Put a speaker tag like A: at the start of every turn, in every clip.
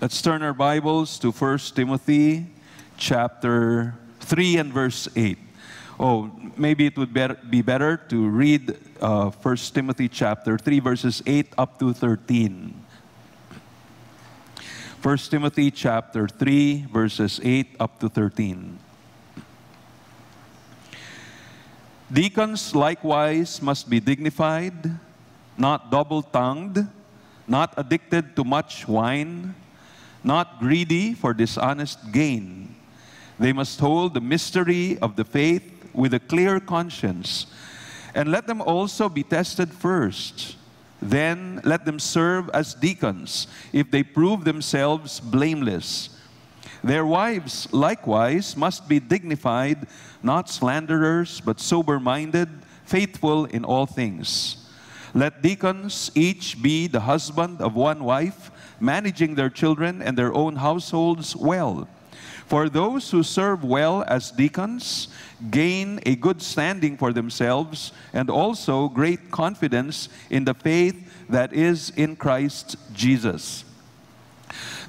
A: Let's turn our Bibles to 1 Timothy chapter 3 and verse 8. Oh, maybe it would be better to read 1 Timothy chapter 3 verses 8 up to 13. 1 Timothy chapter 3 verses 8 up to 13. Deacons likewise must be dignified, not double-tongued, not addicted to much wine, not greedy for dishonest gain. They must hold the mystery of the faith with a clear conscience, and let them also be tested first. Then let them serve as deacons if they prove themselves blameless. Their wives likewise must be dignified, not slanderers, but sober-minded, faithful in all things. Let deacons each be the husband of one wife, managing their children and their own households well. For those who serve well as deacons gain a good standing for themselves and also great confidence in the faith that is in Christ Jesus.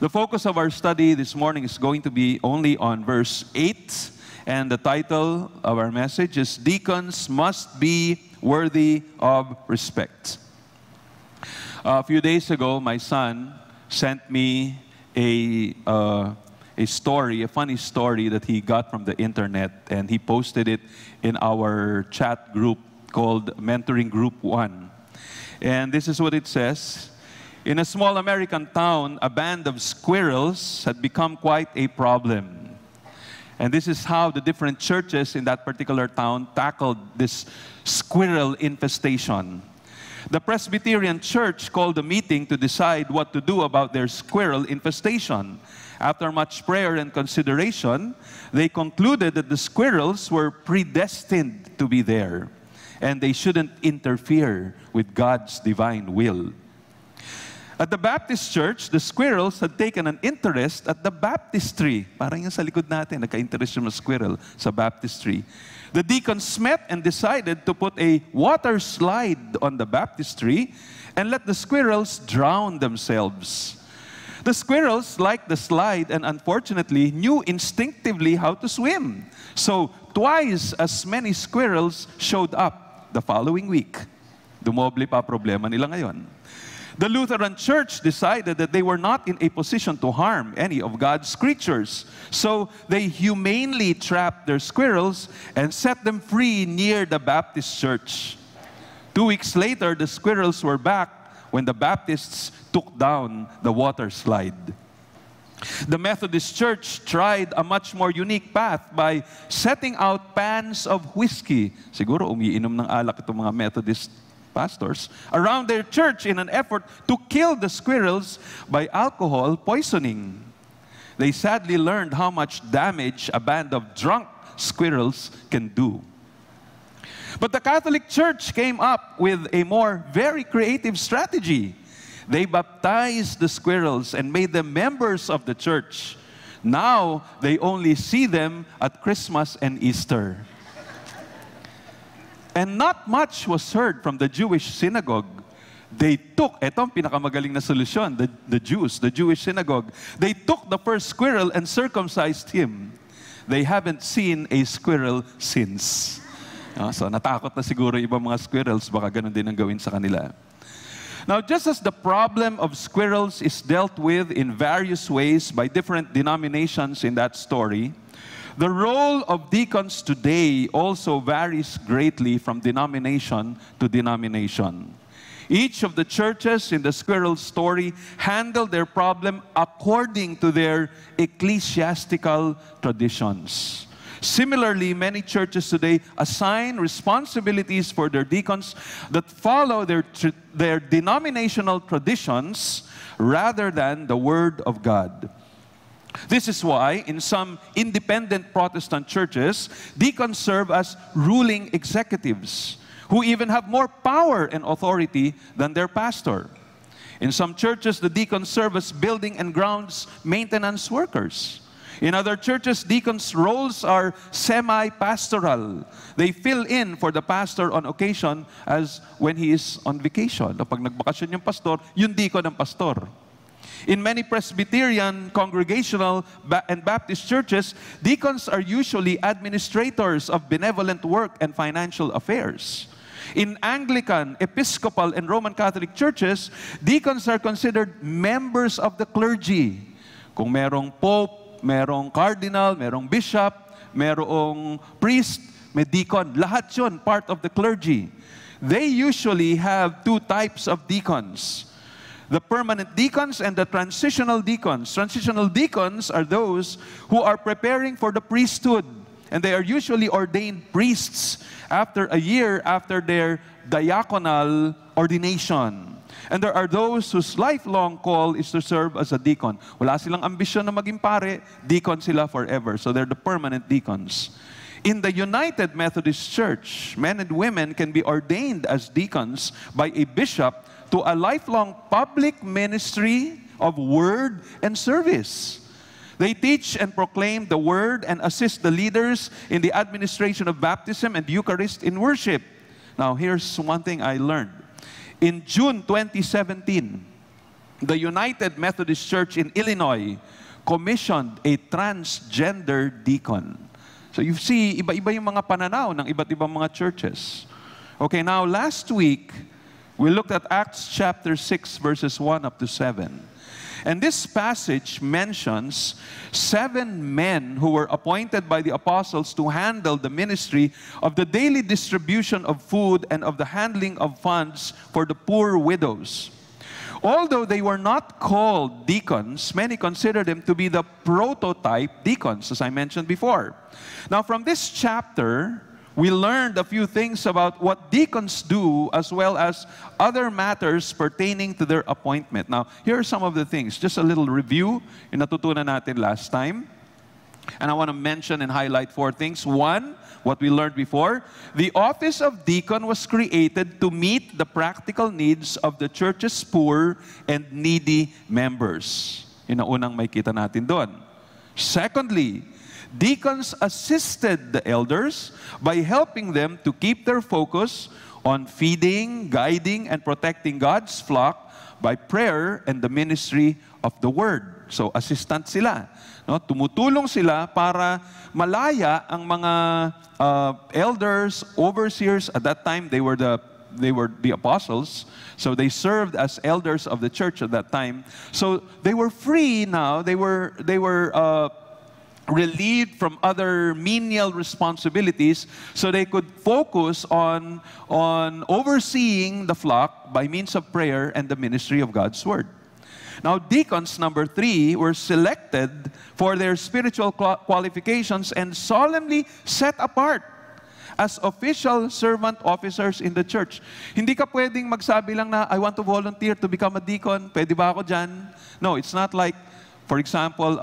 A: The focus of our study this morning is going to be only on verse 8, and the title of our message is Deacons Must Be Worthy of Respect. A few days ago, my son sent me a funny story that he got from the internet, and he posted it in our chat group called Mentoring Group 1. And this is what it says. In a small American town, a band of squirrels had become quite a problem. And this is how the different churches in that particular town tackled this squirrel infestation. The Presbyterian Church called a meeting to decide what to do about their squirrel infestation. After much prayer and consideration, they concluded that the squirrels were predestined to be there, and they shouldn't interfere with God's divine will. At the Baptist Church, the squirrels had taken an interest at the baptistry. Parang yung sa likod natin, nagka-interest yung squirrel sa baptistry. The deacons met and decided to put a water slide on the baptistry and let the squirrels drown themselves. The squirrels liked the slide and unfortunately knew instinctively how to swim. So twice as many squirrels showed up the following week. Dumoble pa problema nila ngayon. The Lutheran Church decided that they were not in a position to harm any of God's creatures. So they humanely trapped their squirrels and set them free near the Baptist Church. 2 weeks later, the squirrels were back when the Baptists took down the water slide. The Methodist Church tried a much more unique path by setting out pans of whiskey. Siguro umiinom ng alak itong mga Methodist pastors around their church in an effort to kill the squirrels by alcohol poisoning. They sadly learned how much damage a band of drunk squirrels can do. But the Catholic Church came up with a very creative strategy. They baptized the squirrels and made them members of the church. Now, they only see them at Christmas and Easter. And not much was heard from the Jewish synagogue. They took, etong pinakamagaling na solusyon, the Jewish synagogue. They took the first squirrel and circumcised him. They haven't seen a squirrel since. So natakot na siguro ibang mga squirrels, baka ganun din ang gawin sa kanila. Now, just as the problem of squirrels is dealt with in various ways by different denominations in that story, the role of deacons today also varies greatly from denomination to denomination. Each of the churches in the squirrel story handled their problem according to their ecclesiastical traditions. Similarly, many churches today assign responsibilities for their deacons that follow their denominational traditions rather than the Word of God. This is why, in some independent Protestant churches, deacons serve as ruling executives who even have more power and authority than their pastor. In some churches, the deacons serve as building and grounds maintenance workers. In other churches, deacons' roles are semi-pastoral. They fill in for the pastor on occasion as when he is on vacation. Pag nagbakasyon yung pastor, yung deacon ang pastor. In many Presbyterian, Congregational, and Baptist churches, deacons are usually administrators of benevolent work and financial affairs. In Anglican, Episcopal, and Roman Catholic churches, deacons are considered members of the clergy. Kung merong pope, merong cardinal, merong bishop, merong priest, may deacon. Lahat yun, part of the clergy. They usually have two types of deacons: the permanent deacons and the transitional deacons. Transitional deacons are those who are preparing for the priesthood, and they are usually ordained priests after a year after their diaconal ordination. And there are those whose lifelong call is to serve as a deacon. Wala silang ambisyon na maging pare, deacon sila forever. So they're the permanent deacons. In the United Methodist Church, men and women can be ordained as deacons by a bishop to a lifelong public ministry of word and service. They teach and proclaim the word and assist the leaders in the administration of baptism and Eucharist in worship. Now, here's one thing I learned. In June 2017, the United Methodist Church in Illinois commissioned a transgender deacon. So you see, iba-iba yung mga pananaw ng iba't ibang mga churches. Okay, now last week, we looked at Acts chapter 6, verses 1 up to 7. And this passage mentions 7 men who were appointed by the apostles to handle the ministry of the daily distribution of food and of the handling of funds for the poor widows. Although they were not called deacons, many consider them to be the prototype deacons, as I mentioned before. Now, from this chapter, we learned a few things about what deacons do, as well as other matters pertaining to their appointment. Now, here are some of the things. Just a little review yung natutunan natin last time. And I want to mention and highlight 4 things. 1, what we learned before. The office of deacon was created to meet the practical needs of the church's poor and needy members. Yun ang unang makita natin doon. Secondly, deacons assisted the elders by helping them to keep their focus on feeding, guiding, and protecting God's flock by prayer and the ministry of the Word. So, assistant sila. No? Tumutulong sila para malaya ang mga elders, overseers. At that time, they were the apostles. So they served as elders of the church at that time. So they were free now. They were relieved from other menial responsibilities, so they could focus on overseeing the flock by means of prayer and the ministry of God's Word. Now, deacons, number 3, were selected for their spiritual qualifications and solemnly set apart as official servant officers in the church. Hindi ka pwedeng magsabi lang na, I want to volunteer to become a deacon. Pwede ba ako dyan? No, it's not like, for example,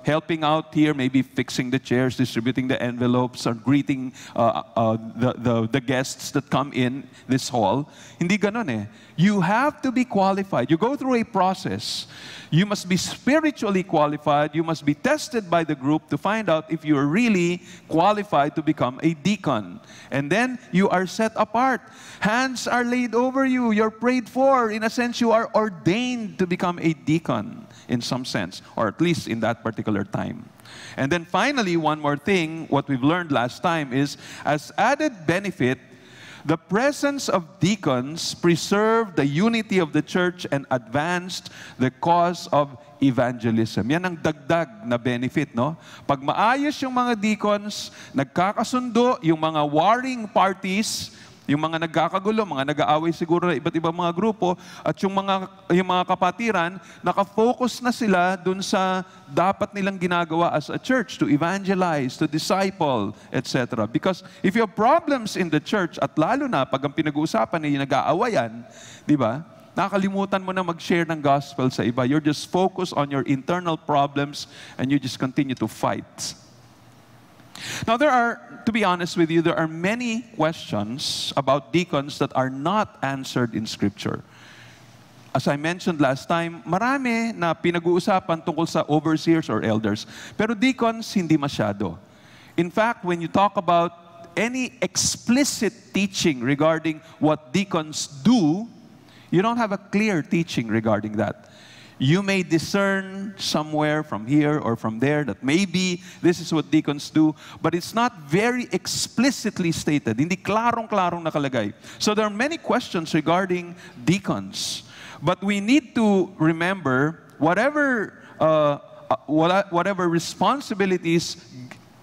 A: helping out here, maybe fixing the chairs, distributing the envelopes, or greeting the guests that come in this hall. Hindi ganun eh. You have to be qualified. You go through a process. You must be spiritually qualified. You must be tested by the group to find out if you are really qualified to become a deacon. And then you are set apart. Hands are laid over you. You're prayed for. In a sense, you are ordained to become a deacon in some sense, or at least in that particular time. And then finally, one more thing, what we've learned last time is, as added benefit, the presence of deacons preserved the unity of the church and advanced the cause of evangelism. Yan ang dagdag na benefit, no? Pag maayos yung mga deacons, nagkakasundo, yung mga warring parties, yung mga nagkakagulo, mga nag-aaway siguro na iba't ibang mga grupo, at yung mga kapatiran, nakafocus na sila dun sa dapat nilang ginagawa as a church, to evangelize, to disciple, etc. Because if you have problems in the church, at lalo na pag ang pinag-uusapan ay nag-aawayan, di ba? Nakakalimutan mo na mag-share ng gospel sa iba. You're just focused on your internal problems and you just continue to fight. Now, to be honest with you, there are many questions about deacons that are not answered in Scripture. As I mentioned last time, marami na pinag-uusapan tungkol sa overseers or elders. Pero deacons, hindi masyado. In fact, when you talk about any explicit teaching regarding what deacons do, you don't have a clear teaching regarding that. You may discern somewhere from here or from there that maybe this is what deacons do, but it's not very explicitly stated. Hindi klarong-klarong nakalagay. So there are many questions regarding deacons. But we need to remember whatever responsibilities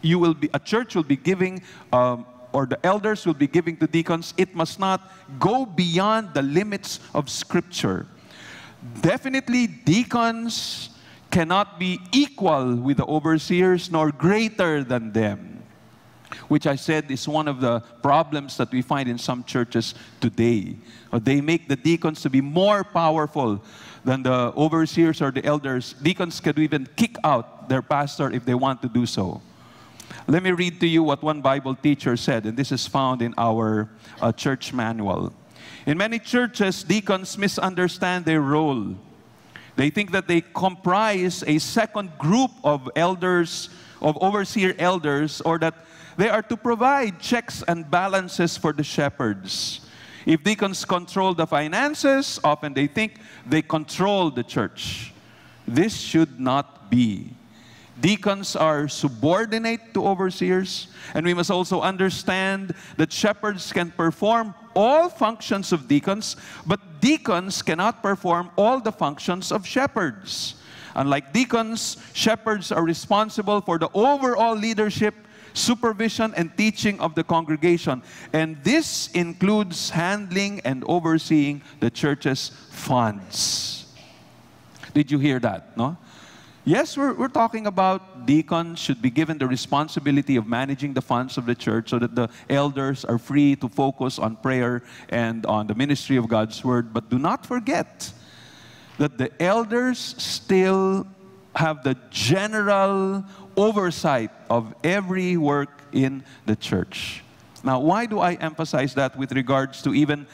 A: a church will be giving, or the elders will be giving to deacons, it must not go beyond the limits of Scripture. Definitely, deacons cannot be equal with the overseers, nor greater than them, which I said is one of the problems that we find in some churches today. They make the deacons to be more powerful than the overseers or the elders. Deacons could even kick out their pastor if they want to do so. Let me read to you what one Bible teacher said, and this is found in our church manual. In many churches, deacons misunderstand their role. They think that they comprise a second group of elders, of overseer elders, or that they are to provide checks and balances for the shepherds. If deacons control the finances, often they think they control the church. This should not be. Deacons are subordinate to overseers, and we must also understand that shepherds can perform all functions of deacons, but deacons cannot perform all the functions of shepherds. Unlike deacons, shepherds are responsible for the overall leadership, supervision, and teaching of the congregation. And this includes handling and overseeing the church's funds. Did you hear that? No? Yes, we're talking about deacons should be given the responsibility of managing the funds of the church so that the elders are free to focus on prayer and on the ministry of God's Word. But do not forget that the elders still have the general oversight of every work in the church. Now, why do I emphasize that with regards to even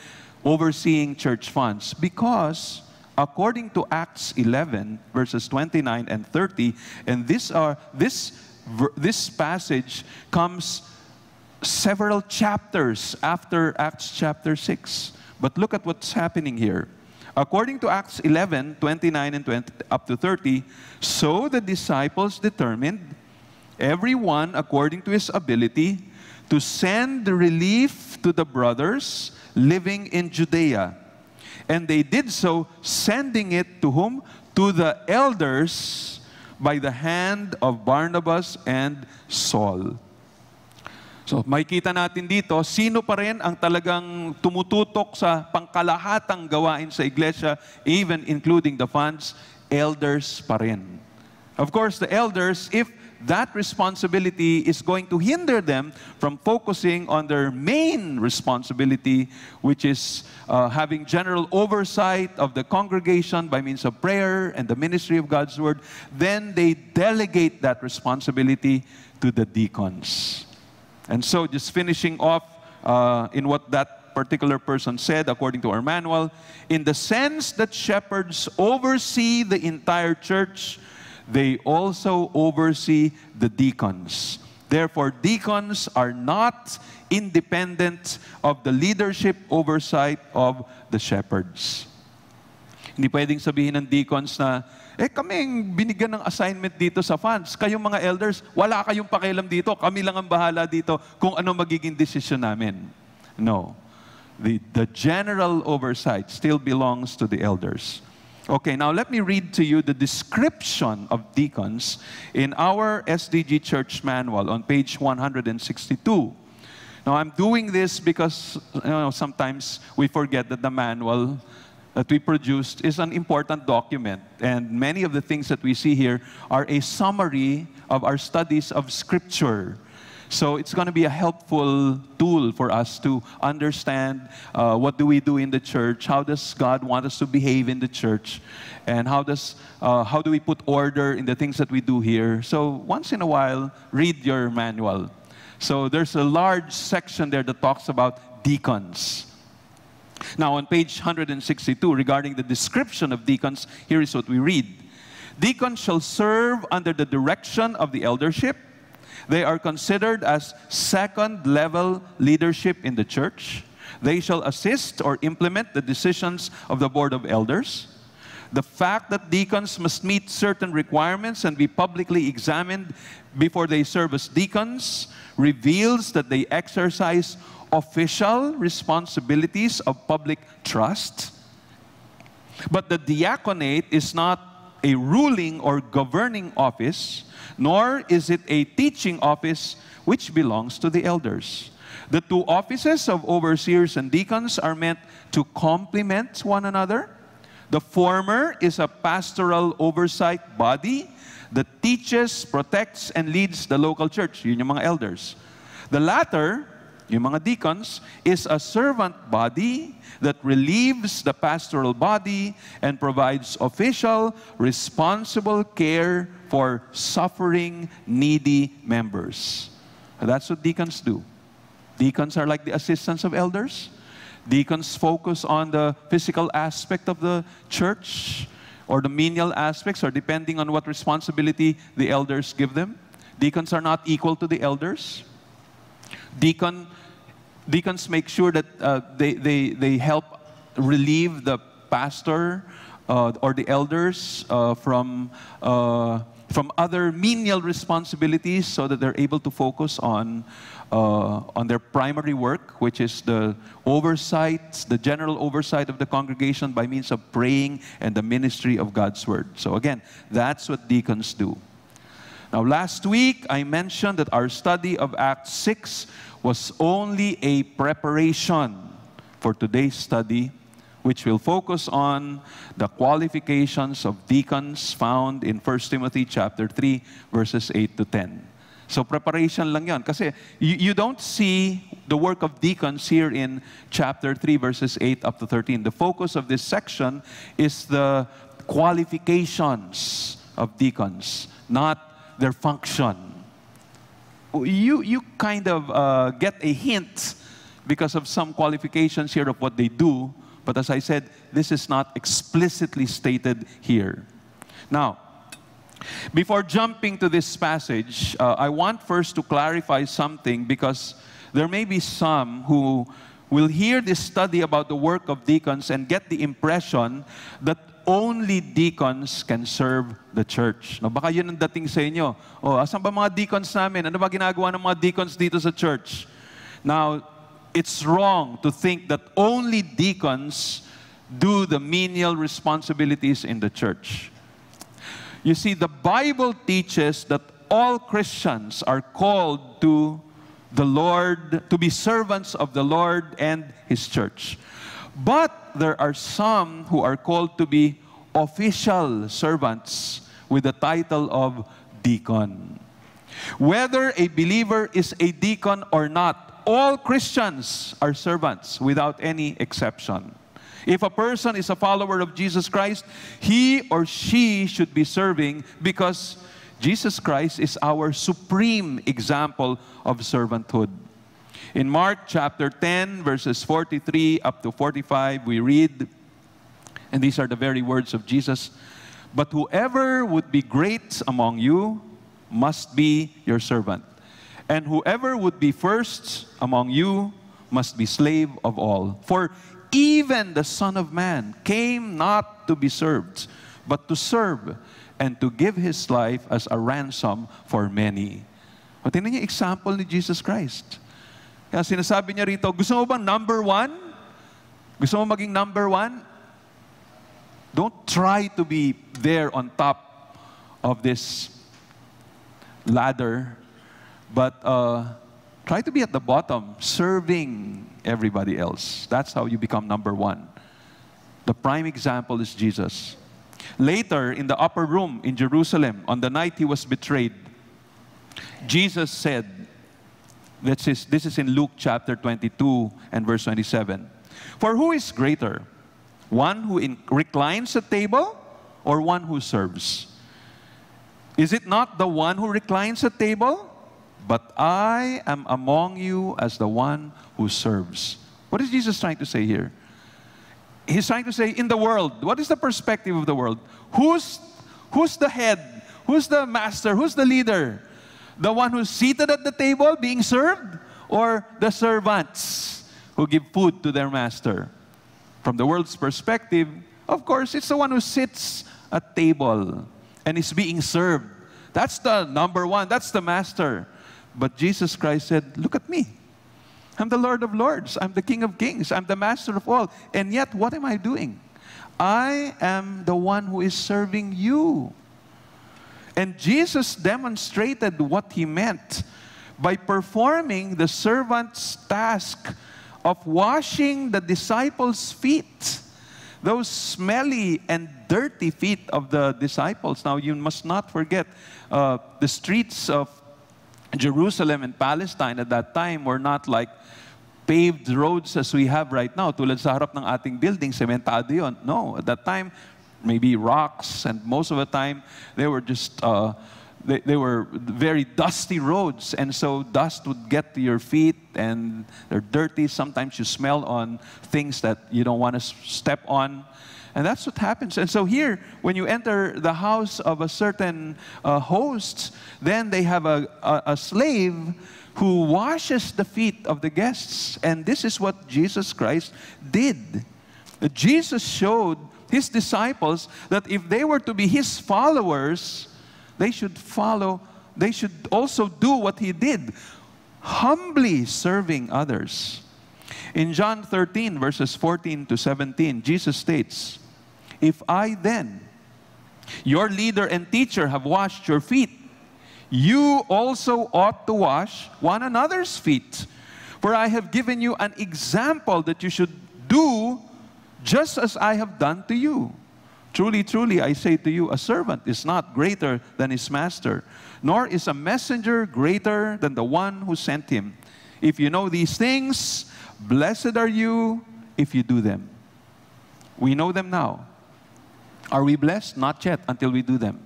A: overseeing church funds? Because according to Acts 11, verses 29 and 30, and this passage comes several chapters after Acts chapter 6. But look at what's happening here. According to Acts 11, 29 and 20, up to 30, so the disciples determined, everyone according to his ability, to send relief to the brothers living in Judea. And they did so, sending it to whom? To the elders by the hand of Barnabas and Saul. So, makikita natin dito, sino pa rin ang talagang tumututok sa pangkalahatang gawain sa iglesia, even including the funds? Elders pa rin. Of course, the elders, if that responsibility is going to hinder them from focusing on their main responsibility, which is having general oversight of the congregation by means of prayer and the ministry of God's Word, then they delegate that responsibility to the deacons. And so, just finishing off in what that particular person said, according to our manual, in the sense that shepherds oversee the entire church, they also oversee the deacons. Therefore, deacons are not independent of the leadership oversight of the shepherds. Hindi pwedeng sabihin ng deacons na, kaming binigyan ng assignment dito sa funds. Kayong mga elders, wala kayong pakialam dito. Kami lang ang bahala dito kung ano magiging desisyon namin. No. The general oversight still belongs to the elders. Okay, now let me read to you the description of deacons in our SDG Church Manual on page 162. Now, I'm doing this because sometimes we forget that the manual that we produced is an important document. And many of the things that we see here are a summary of our studies of Scripture. So it's going to be a helpful tool for us to understand what do we do in the church, how does God want us to behave in the church, and how do we put order in the things that we do here. So once in a while, read your manual. So there's a large section there that talks about deacons. Now on page 162, regarding the description of deacons, here is what we read. Deacons shall serve under the direction of the eldership. They are considered as second-level leadership in the church. They shall assist or implement the decisions of the board of elders. The fact that deacons must meet certain requirements and be publicly examined before they serve as deacons reveals that they exercise official responsibilities of public trust. But the diaconate is not a ruling or governing office, nor is it a teaching office which belongs to the elders. The two offices of overseers and deacons are meant to complement one another. The former is a pastoral oversight body that teaches, protects, and leads the local church. Yun yung mga elders. The latter, yung mga deacons, is a servant body that relieves the pastoral body and provides official, responsible care for suffering, needy members. That's what deacons do. Deacons are like the assistants of elders. Deacons focus on the physical aspect of the church or the menial aspects, or depending on what responsibility the elders give them. Deacons are not equal to the elders. Deacons make sure that they help relieve the pastor or the elders from other menial responsibilities so that they're able to focus on their primary work, which is the oversight, the general oversight of the congregation by means of praying and the ministry of God's Word. So again, that's what deacons do. Now, last week, I mentioned that our study of Acts 6 was only a preparation for today's study, which will focus on the qualifications of deacons found in 1 Timothy chapter 3, verses 8 to 10. So preparation lang yan. Kasi you don't see the work of deacons here in chapter 3, verses 8 up to 13. The focus of this section is the qualifications of deacons, not their function. You kind of get a hint because of some qualifications here of what they do. But as I said, this is not explicitly stated here. Now, before jumping to this passage, I want first to clarify something, because there may be some who will hear this study about the work of deacons and get the impression that only deacons can serve the church. No, baka yun ang dating sa inyo. Oh, asan ba mga deacons namin? Ano ba ginagawa ng mga deacons dito sa church? Now, it's wrong to think that only deacons do the menial responsibilities in the church. You see, the Bible teaches that all Christians are called to the Lord, to be servants of the Lord and His church. But there are some who are called to be official servants with the title of deacon. Whether a believer is a deacon or not, all Christians are servants without any exception. If a person is a follower of Jesus Christ, he or she should be serving, because Jesus Christ is our supreme example of servanthood. In Mark chapter 10, verses 43 up to 45, we read, and these are the very words of Jesus, "But whoever would be great among you must be your servant. And whoever would be first among you must be slave of all. For even the Son of Man came not to be served, but to serve, and to give His life as a ransom for many." O, tingnan niyo example ni Jesus Christ. Kaya sinasabi niya rito, gusto mo bang number one? Gusto mo maging number one? Don't try to be there on top of this ladder, but try to be at the bottom, serving everybody else. That's how you become number one. The prime example is Jesus. Later, in the upper room in Jerusalem, on the night He was betrayed, Jesus said, this is in Luke chapter 22 and verse 27, "For who is greater, one who reclines at table or one who serves? Is it not the one who reclines at table? But I am among you as the one who serves." What is Jesus trying to say here? He's trying to say, in the world, what is the perspective of the world? Who's the head? Who's the master? Who's the leader? The one who's seated at the table being served, or the servants who give food to their master? From the world's perspective, Of course, it's the one who sits at table and is being served. That's the number one. That's the master. But Jesus Christ said, look at me. I'm the Lord of Lords. I'm the King of Kings. I'm the master of all. And yet, what am I doing? I am the one who is serving you. And Jesus demonstrated what he meant by performing the servant's task of washing the disciples' feet. Those smelly and dirty feet of the disciples. Now, you must not forget, the streets of Jerusalem and Palestine at that time were not like paved roads as we have right now. Tulad sa harap ng ating building, sementado yun. No, at that time, maybe rocks, and most of the time, they were just, they were very dusty roads, and so dust would get to your feet, and they're dirty. Sometimes you smell on things that you don't want to step on. And that's what happens. And so here, when you enter the house of a certain host, then they have a slave who washes the feet of the guests. And this is what Jesus Christ did. Jesus showed his disciples that if they were to be his followers, they should also do what he did, humbly serving others. In John 13, verses 14 to 17, Jesus states, if I then, your leader and teacher, have washed your feet, you also ought to wash one another's feet. For I have given you an example that you should do just as I have done to you. Truly, truly, I say to you, a servant is not greater than his master, nor is a messenger greater than the one who sent him. If you know these things, blessed are you if you do them. We know them now. Are we blessed? Not yet, until we do them.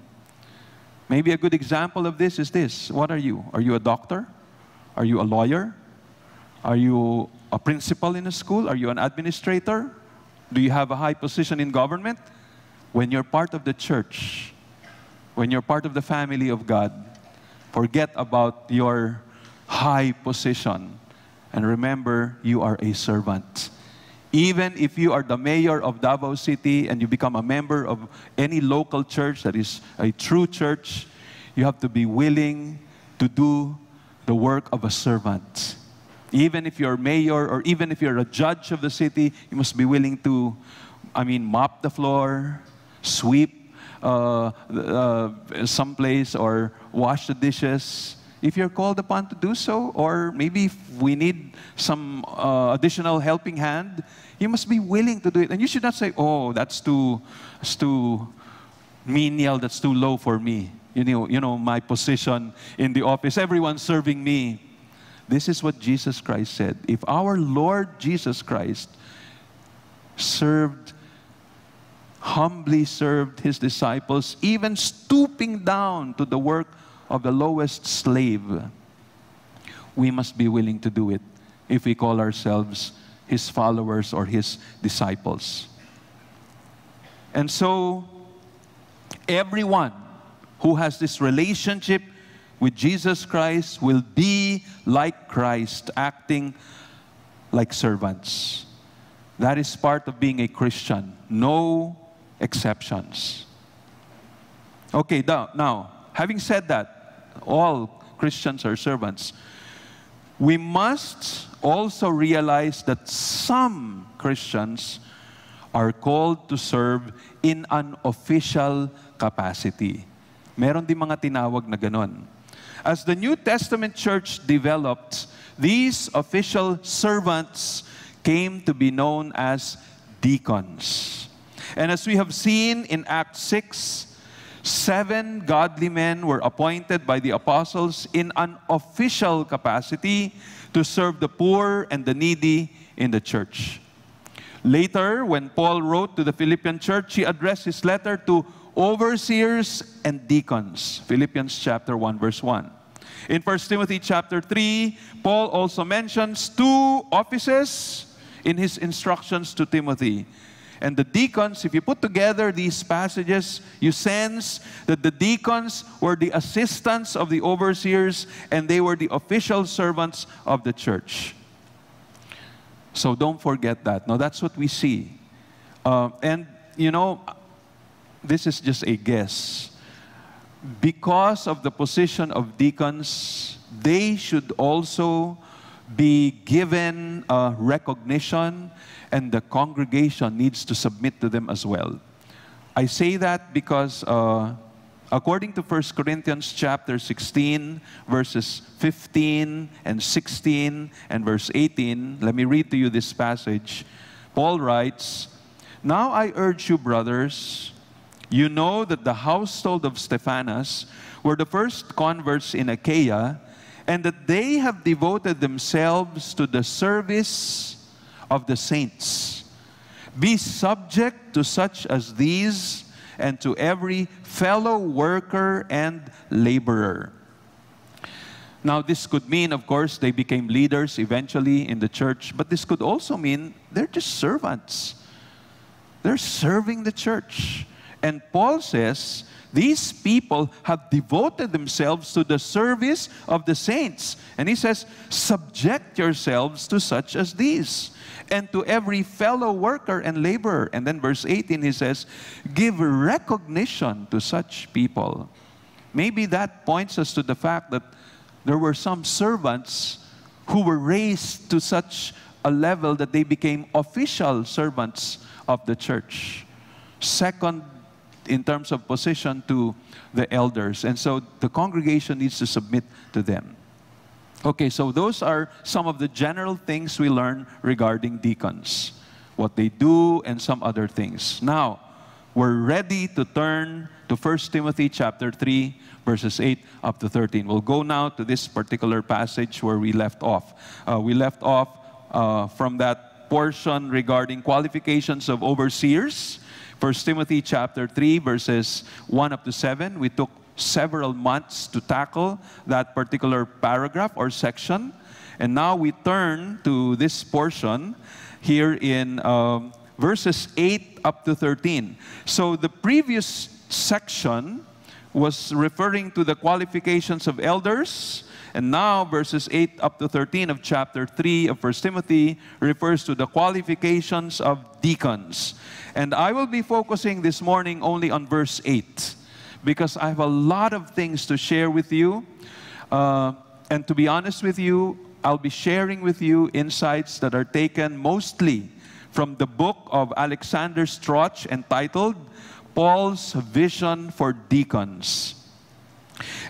A: Maybe a good example of this is this. What are you? Are you a doctor? Are you a lawyer? Are you a principal in a school? Are you an administrator? Do you have a high position in government? When you're part of the church, when you're part of the family of God, forget about your high position and remember you are a servant. Even if you are the mayor of Davao City and you become a member of any local church that is a true church, you have to be willing to do the work of a servant. Even if you're mayor or even if you're a judge of the city, you must be willing to, mop the floor, sweep someplace, or wash the dishes. If you're called upon to do so, or maybe if we need some additional helping hand, you must be willing to do it. And you should not say, oh, that's too menial, that's too low for me. You know my position in the office, everyone's serving me. This is what Jesus Christ said. If our Lord Jesus Christ humbly served his disciples, even stooping down to the work of the lowest slave, we must be willing to do it if we call ourselves his followers or his disciples. And so, everyone who has this relationship with Jesus Christ will be like Christ, acting like servants. That is part of being a Christian. No exceptions. Okay, now, having said that, all Christians are servants, we must also realize that some Christians are called to serve in an official capacity. Meron din mga tinawag na ganon. As the New Testament church developed, these official servants came to be known as deacons. And as we have seen in Acts 6, 7 godly men were appointed by the apostles in an official capacity to serve the poor and the needy in the church. Later, when Paul wrote to the Philippian church, he addressed his letter to overseers and deacons. Philippians chapter 1, verse 1. In 1 Timothy chapter 3, Paul also mentions 2 offices in his instructions to Timothy. And the deacons, if you put together these passages, you sense that the deacons were the assistants of the overseers and they were the official servants of the church. So don't forget that. Now that's what we see. And you know, this is just a guess. Because of the position of deacons, they should also be given recognition, and the congregation needs to submit to them as well. I say that because according to 1 Corinthians chapter 16, verses 15 and 16 and verse 18, let me read to you this passage. Paul writes, "Now I urge you, brothers, you know that the household of Stephanas were the first converts in Achaia, and that they have devoted themselves to the service of the saints. Be subject to such as these, and to every fellow worker and laborer." Now, this could mean, of course, they became leaders eventually in the church, but this could also mean they're just servants. They're serving the church. And Paul says, these people have devoted themselves to the service of the saints. And he says, subject yourselves to such as these, and to every fellow worker and laborer. And then verse 18, he says, give recognition to such people. Maybe that points us to the fact that there were some servants who were raised to such a level that they became official servants of the church. Second, in terms of position, to the elders. And so the congregation needs to submit to them. Okay, so those are some of the general things we learn regarding deacons, what they do and some other things. Now, we're ready to turn to 1 Timothy chapter 3, verses 8 up to 13. We'll go now to this particular passage where we left off. We left off from that portion regarding qualifications of overseers. 1 Timothy chapter 3, verses 1 up to 7. We took several months to tackle that particular paragraph or section. And now we turn to this portion here in verses 8 up to 13. So the previous section was referring to the qualifications of elders. And now verses 8 up to 13 of chapter 3 of 1 Timothy refers to the qualifications of deacons. And I will be focusing this morning only on verse 8 because I have a lot of things to share with you. And to be honest with you, I'll be sharing with you insights that are taken mostly from the book of Alexander Strauch entitled Paul's Vision for Deacons.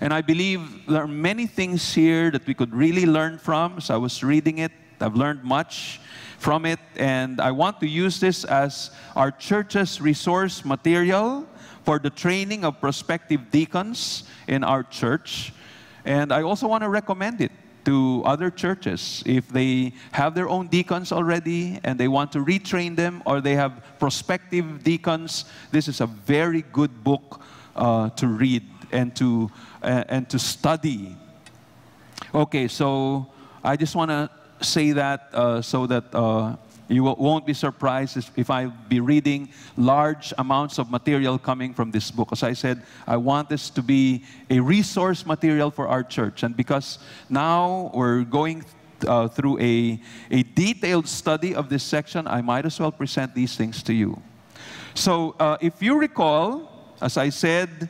A: And I believe there are many things here that we could really learn from. As I was reading it, I've learned much from it, and I want to use this as our church's resource material for the training of prospective deacons in our church. And I also want to recommend it to other churches. If they have their own deacons already and they want to retrain them, or they have prospective deacons, this is a very good book to read and to study. Okay, so I just want to say that so that you won't be surprised if I be reading large amounts of material coming from this book. As I said, I want this to be a resource material for our church. And because now we're going through a detailed study of this section, I might as well present these things to you. So if you recall, as I said,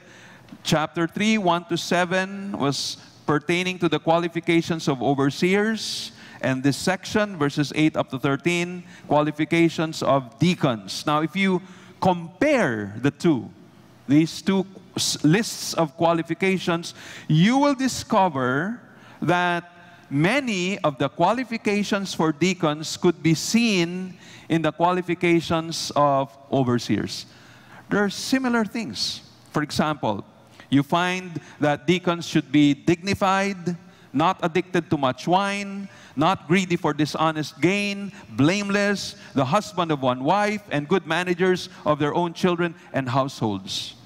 A: chapter 3, 1 to 7 was pertaining to the qualifications of overseers. And this section, verses 8 up to 13, qualifications of deacons. Now, if you compare the two, these two lists of qualifications, you will discover that many of the qualifications for deacons could be seen in the qualifications of overseers. There are similar things. For example, you find that deacons should be dignified, not addicted to much wine, not greedy for dishonest gain, blameless, the husband of one wife, and good managers of their own children and households.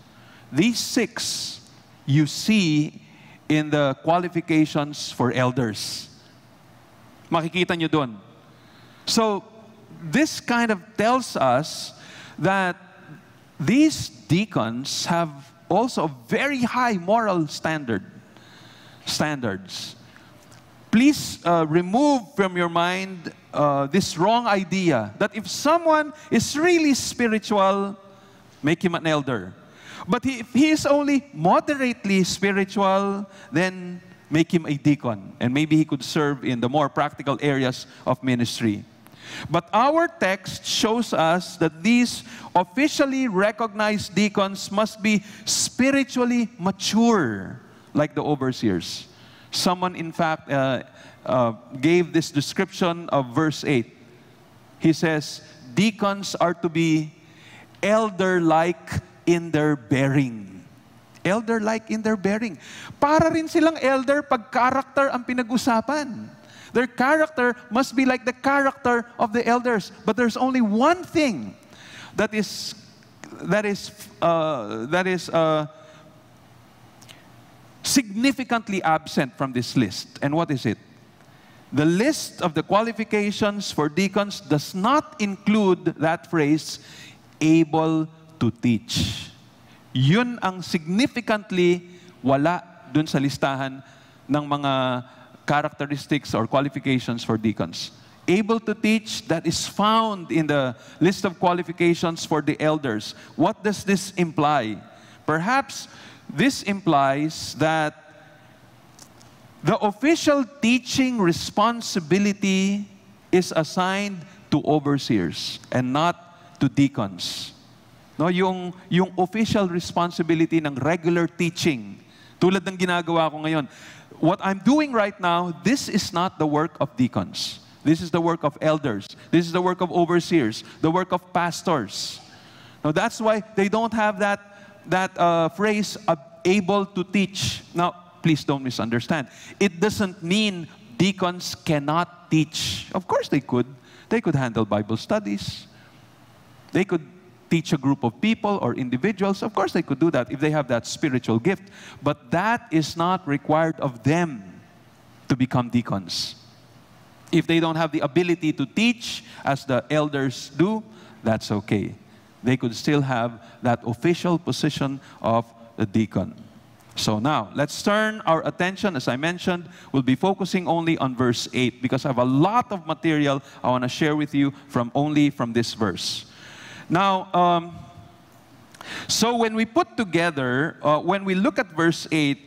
A: These 6 you see in the qualifications for elders. Makikita nyo dun. So, this kind of tells us that these deacons have also a very high moral standards. Please remove from your mind this wrong idea that if someone is really spiritual, make him an elder. But if he is only moderately spiritual, then make him a deacon. And maybe he could serve in the more practical areas of ministry. But our text shows us that these officially recognized deacons must be spiritually mature, like the overseers. Someone, in fact, gave this description of verse 8. He says, deacons are to be elder-like in their bearing. Elder-like in their bearing. Para rin silang elder pag character ang pinag-usapan. Their character must be like the character of the elders. But there's only one thing that is significantly absent from this list. And what is it? The list of the qualifications for deacons does not include that phrase, able to teach. Yun ang significantly wala dun sa listahan ng mga characteristics or qualifications for deacons. Able to teach, that is found in the list of qualifications for the elders. What does this imply? Perhaps this implies that the official teaching responsibility is assigned to overseers and not to deacons. No, yung official responsibility ng regular teaching, tulad ng ginagawa ko ngayon. What I'm doing right now, this is not the work of deacons. This is the work of elders. This is the work of overseers, the work of pastors. Now that's why they don't have that phrase, able to teach. Now, please don't misunderstand. It doesn't mean deacons cannot teach. Of course they could. They could handle Bible studies. They could teach a group of people or individuals. Of course they could do that if they have that spiritual gift. But that is not required of them to become deacons. If they don't have the ability to teach as the elders do, that's okay. They could still have that official position of the deacon. So now, let's turn our attention, as I mentioned, we'll be focusing only on verse 8 because I have a lot of material I want to share with you only from this verse. Now, so when we put together, when we look at verse 8,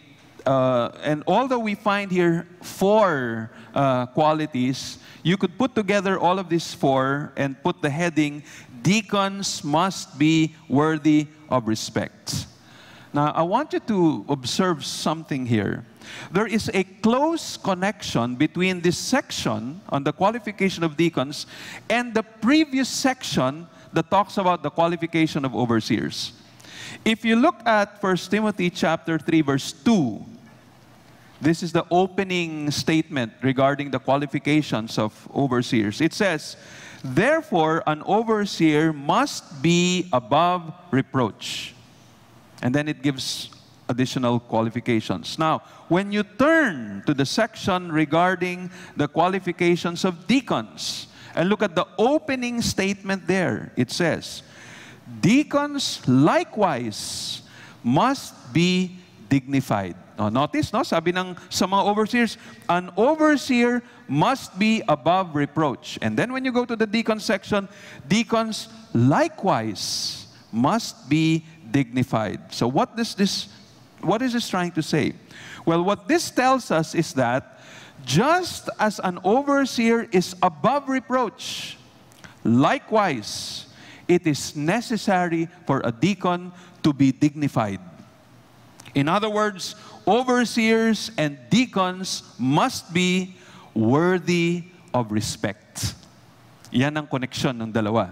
A: and although we find here 4 qualities, you could put together all of these 4 and put the heading, deacons must be worthy of respect. Now, I want you to observe something here. There is a close connection between this section on the qualification of deacons and the previous section that talks about the qualification of overseers. If you look at 1 Timothy chapter 3, verse 2, this is the opening statement regarding the qualifications of overseers. It says, therefore, an overseer must be above reproach. And then it gives additional qualifications. Now, when you turn to the section regarding the qualifications of deacons, and look at the opening statement there, it says, deacons likewise must be dignified. Now, notice, no? Sabi ng sa mga overseers, an overseer must be above reproach. And then when you go to the deacon section, deacons likewise must be dignified. So what is this trying to say? Well, what this tells us is that just as an overseer is above reproach, likewise, it is necessary for a deacon to be dignified. In other words, overseers and deacons must be worthy of respect. Yan ang connection ng dalawa.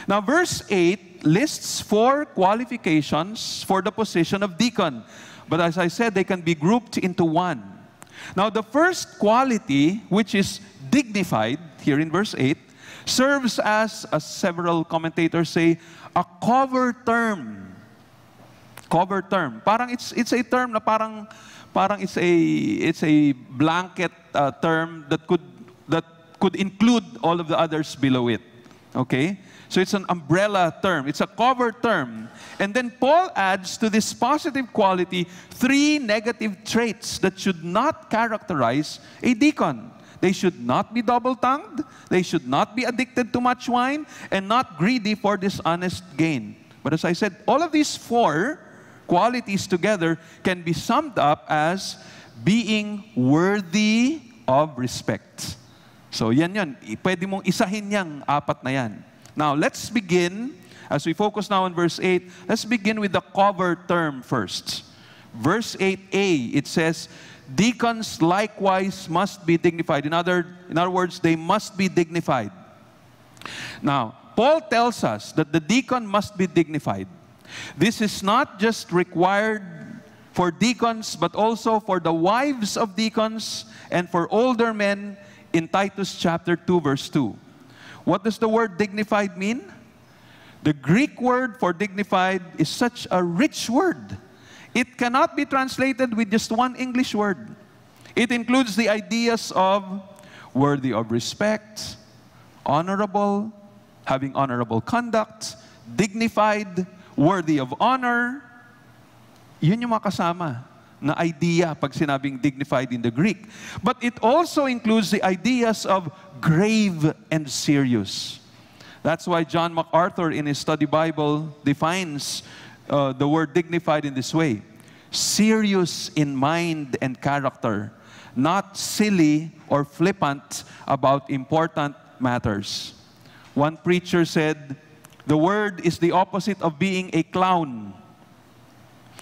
A: Now, verse 8 lists 4 qualifications for the position of deacon. But as I said, they can be grouped into one. Now, the first quality, which is dignified, here in verse 8, serves as several commentators say, a cover term. Cover term. Parang it's a term na parang it's a blanket term that could include all of the others below it. Okay? So it's an umbrella term. It's a cover term. And then Paul adds to this positive quality 3 negative traits that should not characterize a deacon. They should not be double-tongued. They should not be addicted to much wine and not greedy for dishonest gain. But as I said, all of these four qualities together can be summed up as being worthy of respect. So yan. Pwede mong isahin yang apat na yan. Now, let's begin, as we focus now on verse 8, let's begin with the cover term first. Verse 8a, it says, deacons likewise must be dignified. In other words, they must be dignified. Now, Paul tells us that the deacon must be dignified. This is not just required for deacons, but also for the wives of deacons and for older men in Titus chapter 2, verse 2. What does the word dignified mean? The Greek word for dignified is such a rich word. It cannot be translated with just one English word. It includes the ideas of worthy of respect, honorable, having honorable conduct, dignified, worthy of honor. Yun yung mga kasama na idea pag sinabing dignified in the Greek. But it also includes the ideas of grave and serious. That's why John MacArthur in his study Bible defines the word dignified in this way: serious in mind and character, not silly or flippant about important matters. One preacher said, the word is the opposite of being a clown.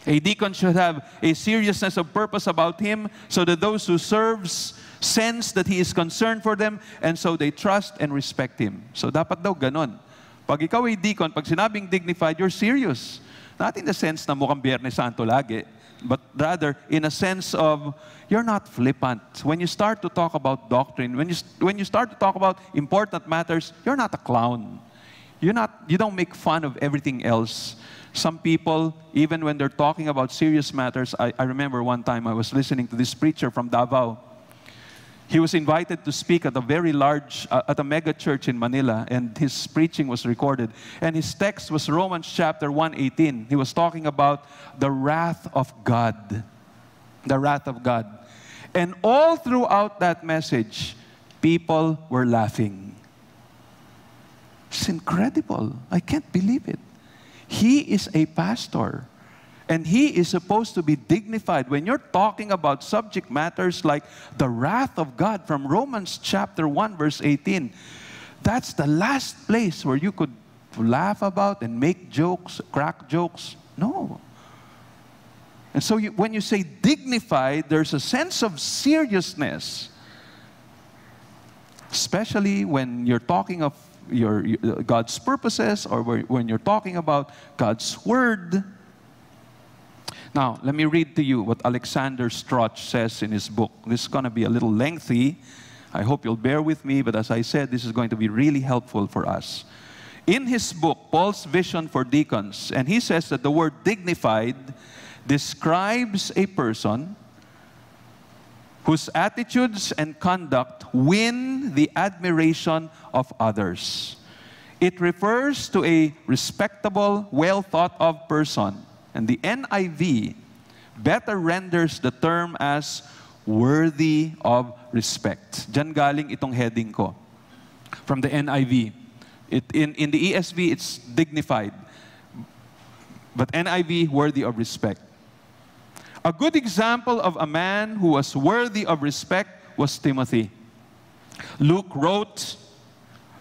A: A deacon should have a seriousness of purpose about him so that those who serves sense that he is concerned for them and so they trust and respect him. So dapat daw ganon. Pag ikaw ay deacon, pag sinabing dignified, you're serious. Not in the sense na mukhang Biyernes Santo lagi, but rather in a sense of you're not flippant. When you start to talk about doctrine, when you start to talk about important matters, you're not a clown. You don't make fun of everything else. Some people, even when they're talking about serious matters, I remember one time I was listening to this preacher from Davao. He was invited to speak at a very large, at a mega church in Manila, and his preaching was recorded. And his text was Romans chapter 1:18. He was talking about the wrath of God. The wrath of God. And all throughout that message, people were laughing. It's incredible. I can't believe it. He is a pastor. And he is supposed to be dignified. When you're talking about subject matters like the wrath of God from Romans chapter 1, verse 18, that's the last place where you could laugh about and make jokes, crack jokes. No. And so when you say dignified, there's a sense of seriousness. Especially when you're talking of God's purposes or when you're talking about God's word. Now, let me read to you what Alexander Strauch says in his book. This is going to be a little lengthy. I hope you'll bear with me, but as I said, this is going to be really helpful for us. In his book, Paul's Vision for Deacons, and he says that the word dignified describes a person whose attitudes and conduct win the admiration of others. It refers to a respectable, well-thought-of person. And the NIV better renders the term as worthy of respect. Diyan galing itong heading ko. From the NIV. In the ESV, it's dignified. But NIV, worthy of respect. A good example of a man who was worthy of respect was Timothy. Luke wrote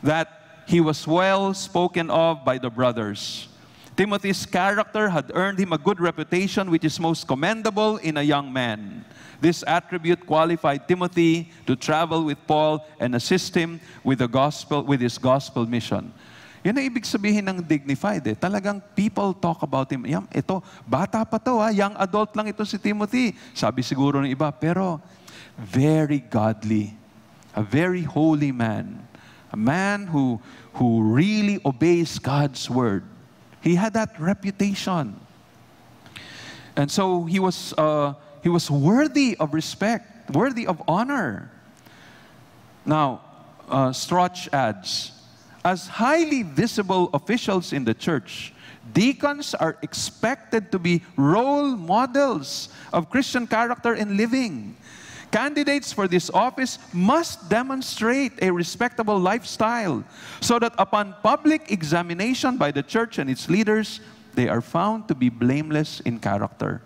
A: that he was well spoken of by the brothers. Timothy's character had earned him a good reputation, which is most commendable in a young man. This attribute qualified Timothy to travel with Paul and assist him with his gospel mission. Yun ang ibig sabihin ng dignified. Talagang people talk about him. Ito, bata pa to, young adult lang ito si Timothy. Sabi siguro ng iba, pero very godly, a very holy man, a man who really obeys God's word. He had that reputation. And so he was worthy of respect, worthy of honor. Now, Strauch adds, as highly visible officials in the church, deacons are expected to be role models of Christian character and living. Candidates for this office must demonstrate a respectable lifestyle so that upon public examination by the church and its leaders, they are found to be blameless in character.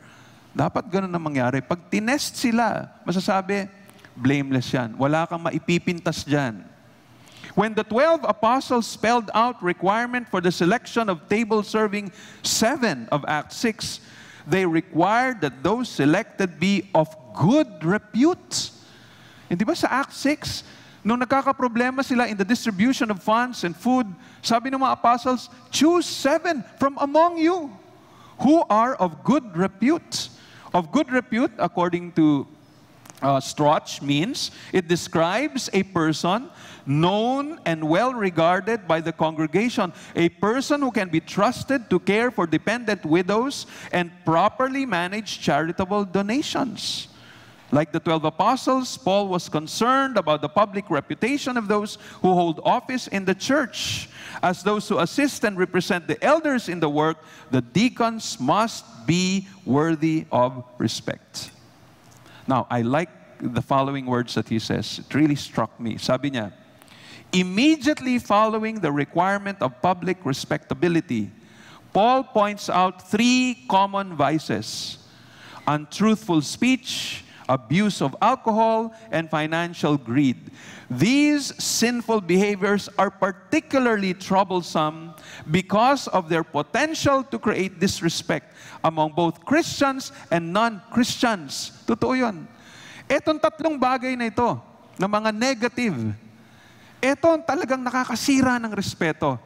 A: Dapat ganun ang mangyari. Pag tinest sila, masasabi, blameless yan. Wala kang maipipintas dyan. When the 12 apostles spelled out requirement for the selection of table serving 7 of Acts 6, they required that those selected be of good repute. Hindi ba sa Acts 6, nung nagkakaproblema sila in the distribution of funds and food, sabi ng mga apostles, choose 7 from among you who are of good repute. Of good repute, according to Strauch, means it describes a person known and well regarded by the congregation, a person who can be trusted to care for dependent widows and properly manage charitable donations. Like the 12 apostles, Paul was concerned about the public reputation of those who hold office in the church. As those who assist and represent the elders in the work, the deacons must be worthy of respect. Now, I like the following words that he says. It really struck me. Sabi niya, immediately following the requirement of public respectability, Paul points out 3 common vices: untruthful speech, abuse of alcohol, and financial greed. These sinful behaviors are particularly troublesome because of their potential to create disrespect among both Christians and non-Christians. Totoo yun. Etong 3 bagay na ito, na mga negative, ito talagang nakakasira ng respeto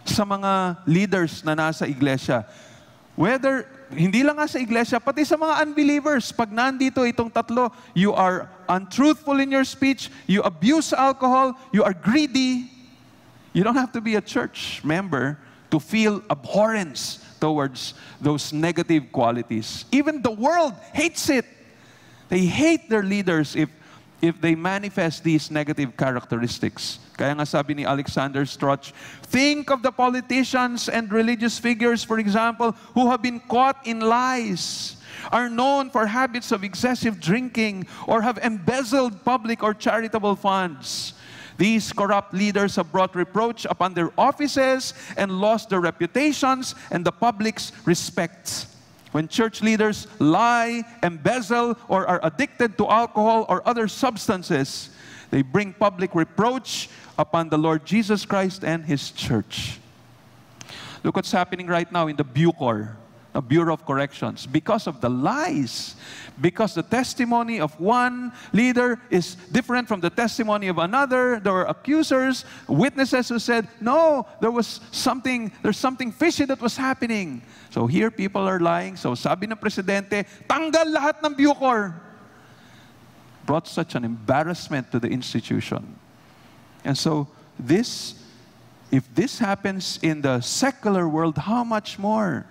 A: sa mga leaders na nasa iglesia. Whether, hindi lang nga sa iglesia, pati sa mga unbelievers. Pag nandito itong 3, you are untruthful in your speech, you abuse alcohol, you are greedy. You don't have to be a church member to feel abhorrence towards those negative qualities. Even the world hates it. They hate their leaders if they manifest these negative characteristics. Kaya nga sabi ni Alexander Strauch, think of the politicians and religious figures, for example, who have been caught in lies, are known for habits of excessive drinking, or have embezzled public or charitable funds. These corrupt leaders have brought reproach upon their offices and lost their reputations and the public's respect. When church leaders lie, embezzle, or are addicted to alcohol or other substances, they bring public reproach upon the Lord Jesus Christ and His church. Look what's happening right now in the Bucor, the Bureau of Corrections. Because of the lies, because the testimony of one leader is different from the testimony of another, there were accusers, witnesses who said, no, there's something fishy that was happening. So here people are lying. So sabi ng presidente, tanggal lahat ng Bucor. Brought such an embarrassment to the institution. And so if this happens in the secular world, how much more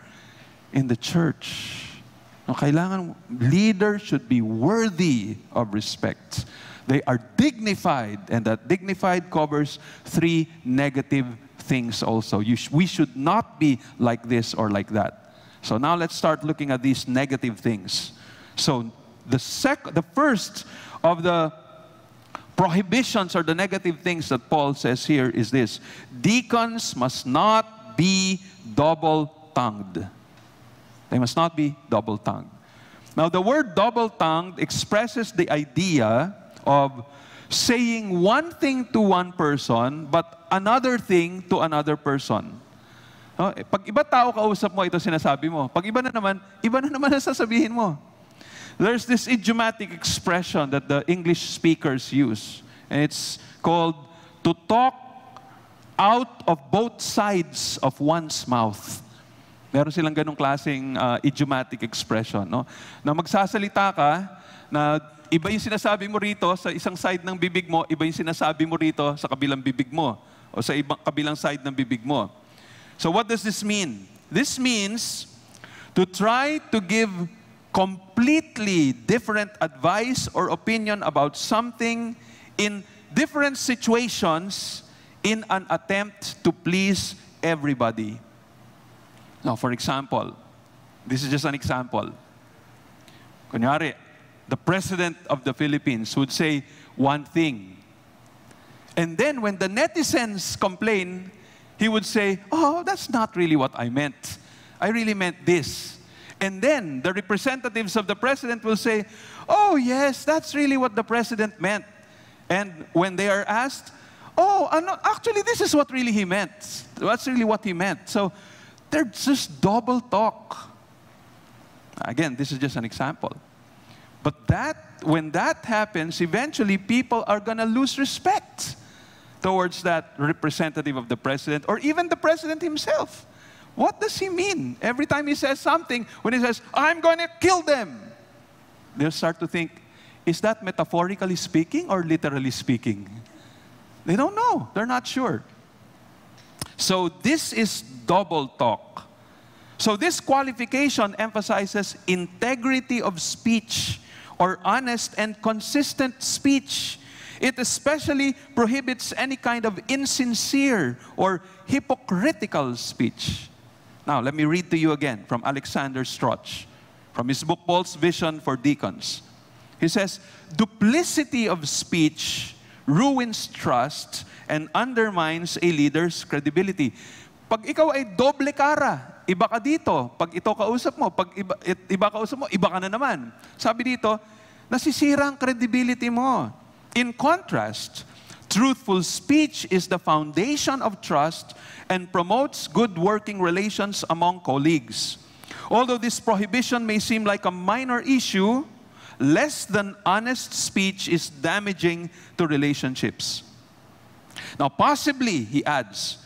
A: in the church? No, kailangan leaders should be worthy of respect. They are dignified, and that dignified covers 3 negative things also. We should not be like this or like that. So now let's start looking at these negative things. So the first of the prohibitions or the negative things that Paul says here is this: deacons must not be double-tongued. They must not be double-tongued. Now, the word double-tongued expresses the idea of saying one thing to one person, but another thing to another person. No? Pag iba tao kausap mo, ito sinasabi mo. Pag iba na naman ang sasabihin mo. There's this idiomatic expression that the English speakers use. And it's called to talk out of both sides of one's mouth. Meron silang ganong klaseng idiomatic expression. No? Na magsasalita ka, na iba yung sinasabi mo rito sa isang side ng bibig mo, iba yung sinasabi mo rito sa kabilang bibig mo, o sa kabilang side ng bibig mo. So what does this mean? This means to try to give completely different advice or opinion about something in different situations in an attempt to please everybody. Now, for example, this is just an example. Kunyari, the President of the Philippines would say one thing. And then when the netizens complain, he would say, oh, that's not really what I meant. I really meant this. And then the representatives of the President will say, oh, yes, that's really what the President meant. And when they are asked, oh, no, actually, this is what really he meant. That's really what he meant. So there's just double talk. Again, this is just an example. But when that happens, eventually people are going to lose respect towards that representative of the President or even the President himself. What does he mean? Every time he says something, when he says, I'm going to kill them, they'll start to think, is that metaphorically speaking or literally speaking? They don't know. They're not sure. So this is double talk. So this qualification emphasizes integrity of speech or honest and consistent speech. It especially prohibits any kind of insincere or hypocritical speech. Now, let me read to you again from Alexander Strauch, from his book, Paul's Vision for Deacons. He says, duplicity of speech ruins trust and undermines a leader's credibility. Pag ikaw ay doble cara, iba ka dito. Pag ito kausap mo, pag iba kausap mo, iba ka na naman. Sabi dito, nasisira ang credibility mo. In contrast, truthful speech is the foundation of trust and promotes good working relations among colleagues. Although this prohibition may seem like a minor issue, less than honest speech is damaging to relationships. Now, possibly, he adds,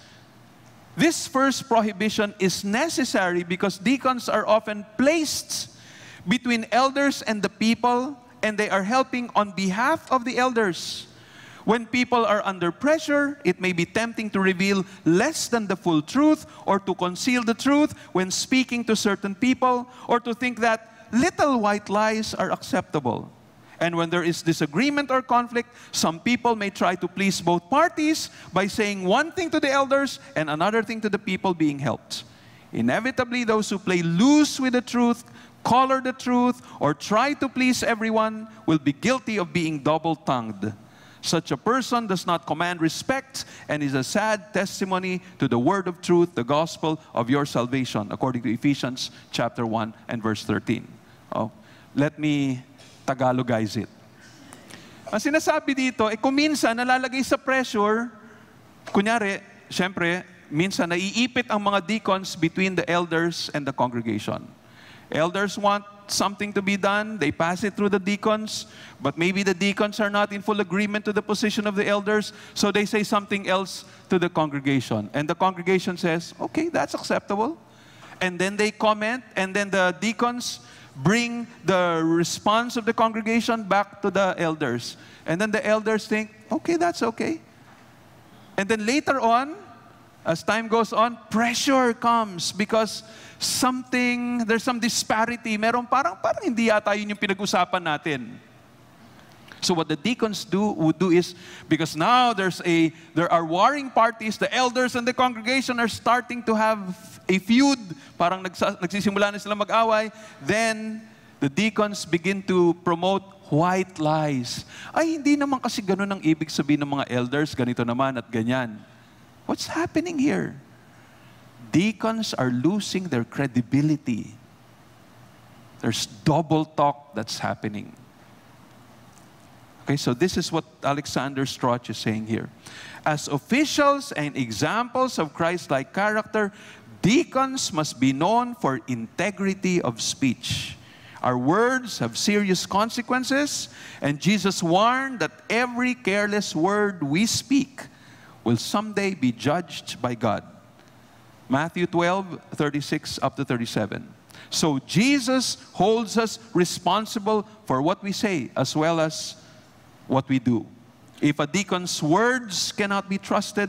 A: this first prohibition is necessary because deacons are often placed between elders and the people, and they are helping on behalf of the elders. When people are under pressure, it may be tempting to reveal less than the full truth or to conceal the truth when speaking to certain people, or to think that little white lies are acceptable. And when there is disagreement or conflict, some people may try to please both parties by saying one thing to the elders and another thing to the people being helped. Inevitably, those who play loose with the truth, color the truth, or try to please everyone will be guilty of being double-tongued. Such a person does not command respect and is a sad testimony to the word of truth, the gospel of your salvation, according to Ephesians chapter 1 and verse 13. Oh, let me Tagalogize it. Ang sinasabi dito, kung minsan nalalagay sa pressure, kunyari, syempre, minsan naiipit ang mga deacons between the elders and the congregation. Elders want something to be done, they pass it through the deacons, but maybe the deacons are not in full agreement to the position of the elders, so they say something else to the congregation. And the congregation says, okay, that's acceptable. And then they comment, and then the deacons bring the response of the congregation back to the elders. And then the elders think, okay, that's okay. And then later on, as time goes on, pressure comes because there's some disparity. Parang hindi yata yun yung pinag-usapan natin. So what the deacons would do is, because now there are warring parties, the elders and the congregation are starting to have a feud, parang nagsisimula na sila mag-away, then the deacons begin to promote white lies. Ay, hindi naman kasi ganun ang ibig sabihin ng mga elders, ganito naman at ganyan. What's happening here? Deacons are losing their credibility. There's double talk that's happening. Okay, so this is what Alexander Strauch is saying here. As officials and examples of Christ-like character, deacons must be known for integrity of speech. Our words have serious consequences, and Jesus warned that every careless word we speak will someday be judged by God. Matthew 12:36 up to 37. So Jesus holds us responsible for what we say as well as what we do. If a deacon's words cannot be trusted,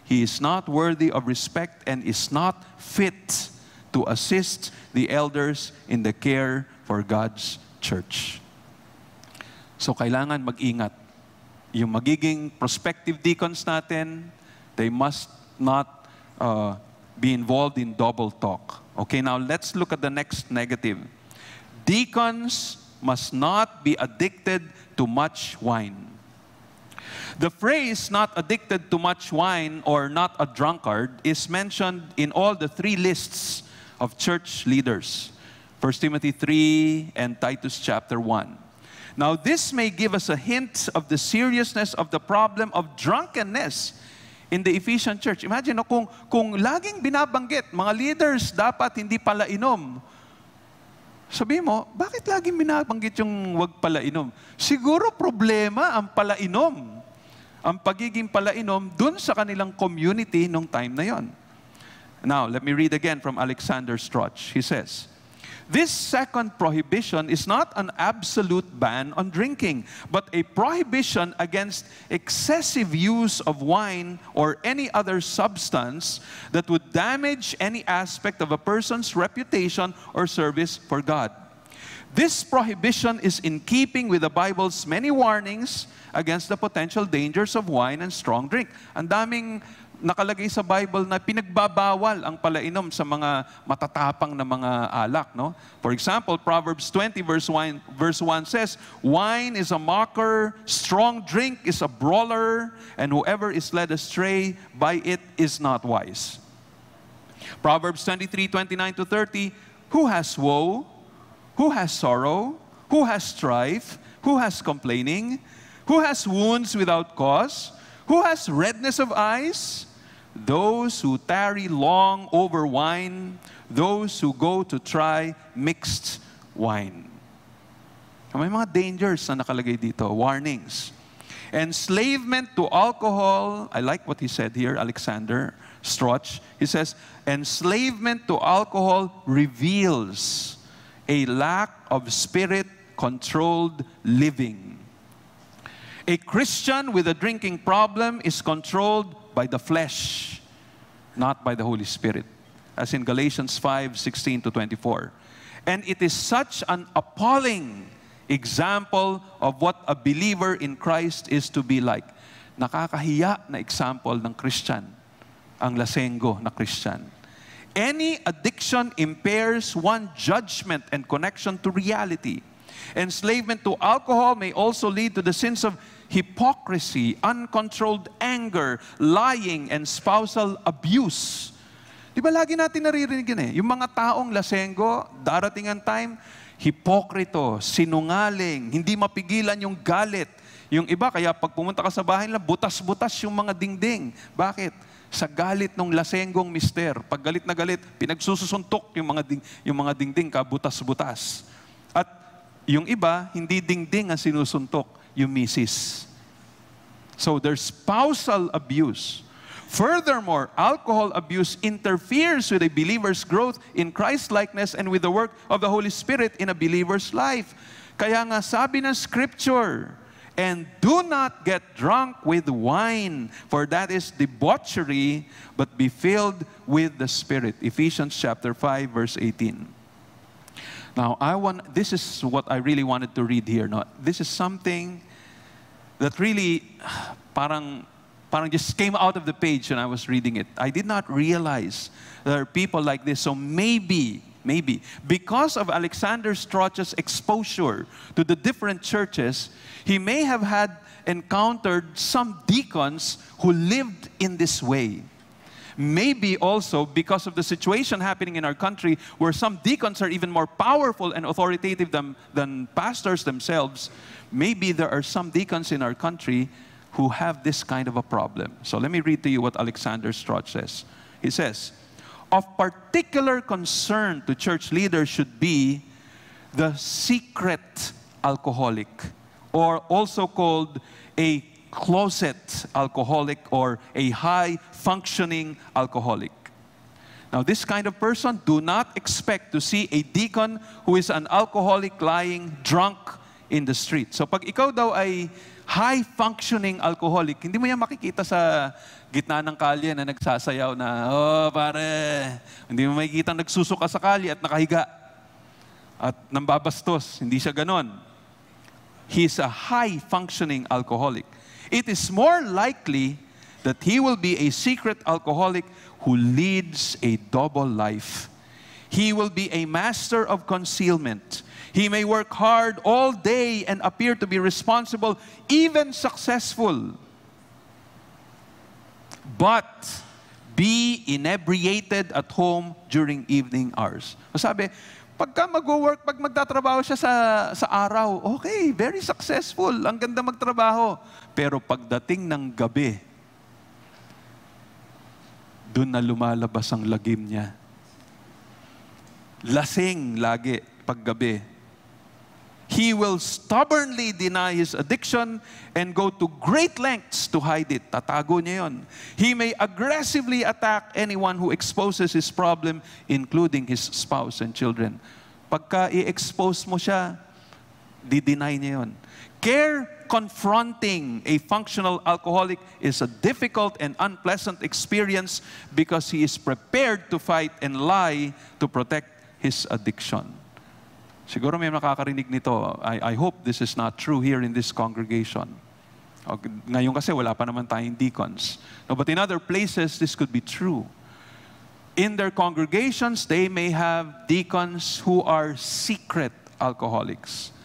A: he is not worthy of respect and is not fit to assist the elders in the care for God's church. So kailangan mag-ingat. Yung magiging prospective deacons natin, they must not be involved in double talk. Okay, now let's look at the next negative. Deacons must not be addicted to much wine. The phrase not addicted to much wine or not a drunkard is mentioned in all the three lists of church leaders, 1 Timothy 3 and Titus chapter 1. Now, this may give us a hint of the seriousness of the problem of drunkenness in the Ephesian church. Imagine, kung laging binabanggit, mga leaders dapat hindi pala inom. Sabi mo, bakit laging binabanggit yung wag pala inom? Siguro problema ang palainom. Ang pagiging palainom dun sa kanilang community nung time na yon. Now, let me read again from Alexander Strauch. He says, this second prohibition is not an absolute ban on drinking, but a prohibition against excessive use of wine or any other substance that would damage any aspect of a person's reputation or service for God. This prohibition is in keeping with the Bible's many warnings against the potential dangers of wine and strong drink. Ang daming nakalagay sa Bible na pinagbabawal ang palainom sa mga matatapang na mga alak, no? For example, Proverbs 20 verse 1 says, wine is a mocker, strong drink is a brawler, and whoever is led astray by it is not wise. Proverbs 23:29 to 30, who has woe? Who has sorrow? Who has strife? Who has complaining? Who has wounds without cause? Who has redness of eyes? Those who tarry long over wine, those who go to try mixed wine. May mga dangers na nakalagay dito, warnings. Enslavement to alcohol, I like what he said here, Alexander Strauch. He says, enslavement to alcohol reveals a lack of spirit-controlled living. A Christian with a drinking problem is controlled by the flesh, not by the Holy Spirit, as in Galatians 5:16 to 24. And it is such an appalling example of what a believer in Christ is to be like. Nakakahiya na example ng Christian, ang lasenggo na Christian. Any addiction impairs one's judgment and connection to reality. Enslavement to alcohol may also lead to the sins of hypocrisy, uncontrolled anger, lying, and spousal abuse. Di ba lagi natin naririnig yun Yung mga taong lasenggo, darating ang time, hipokrito, sinungaling, hindi mapigilan yung galit. Yung iba, kaya pag pumunta ka sa bahay nila, butas-butas yung mga dingding. Bakit? Sa galit ng lasenggong mister. Pag galit na galit, pinagsusuntok yung mga dingding ka, butas-butas. At yung iba, hindi dingding ang sinusuntok, yung misis. So there's spousal abuse. Furthermore, alcohol abuse interferes with a believer's growth in Christ-likeness and with the work of the Holy Spirit in a believer's life. Kaya nga sabi ng Scripture, and do not get drunk with wine, for that is debauchery, but be filled with the Spirit. Ephesians chapter 5, verse 18. Now, this is what I really wanted to read here. No? This is something that really parang just came out of the page when I was reading it. I did not realize there are people like this. So maybe, because of Alexander Strauch's exposure to the different churches, he may have encountered some deacons who lived in this way. Maybe also because of the situation happening in our country where some deacons are even more powerful and authoritative than pastors themselves, maybe there are some deacons in our country who have this kind of a problem. So let me read to you what Alexander Strauch says. He says, of particular concern to church leaders should be the secret alcoholic, or also called a closet alcoholic or a high-functioning alcoholic. Now, this kind of person, do not expect to see a deacon who is an alcoholic lying drunk in the street. So, pag ikaw daw ay high-functioning alcoholic, hindi mo yan makikita sa gitna ng kalye na nagsasayaw na, oh, pare, hindi mo makikita nagsusuka sa kalye at nakahiga at nambabastos. Hindi siya ganon. He's a high-functioning alcoholic. It is more likely that he will be a secret alcoholic who leads a double life. He will be a master of concealment. He may work hard all day and appear to be responsible, even successful. But be inebriated at home during evening hours. Sabi, pagka mag-work, pag magtatrabaho siya sa araw, okay, very successful, ang ganda magtrabaho. Pero pagdating ng gabi, doon na lumalabas ang lagim niya. Lasing lagi paggabi. He will stubbornly deny his addiction and go to great lengths to hide it. Tatago niya yun. He may aggressively attack anyone who exposes his problem, including his spouse and children. Pagka i-expose mo siya, di-deny niya yun. Care confronting a functional alcoholic is a difficult and unpleasant experience because he is prepared to fight and lie to protect his addiction. Siguro may makakarinig nito. I hope this is not true here in this congregation. Ngayon kasi wala pa naman tayong deacons. No, but in other places, this could be true. In their congregations, they may have deacons who are secret alcoholics,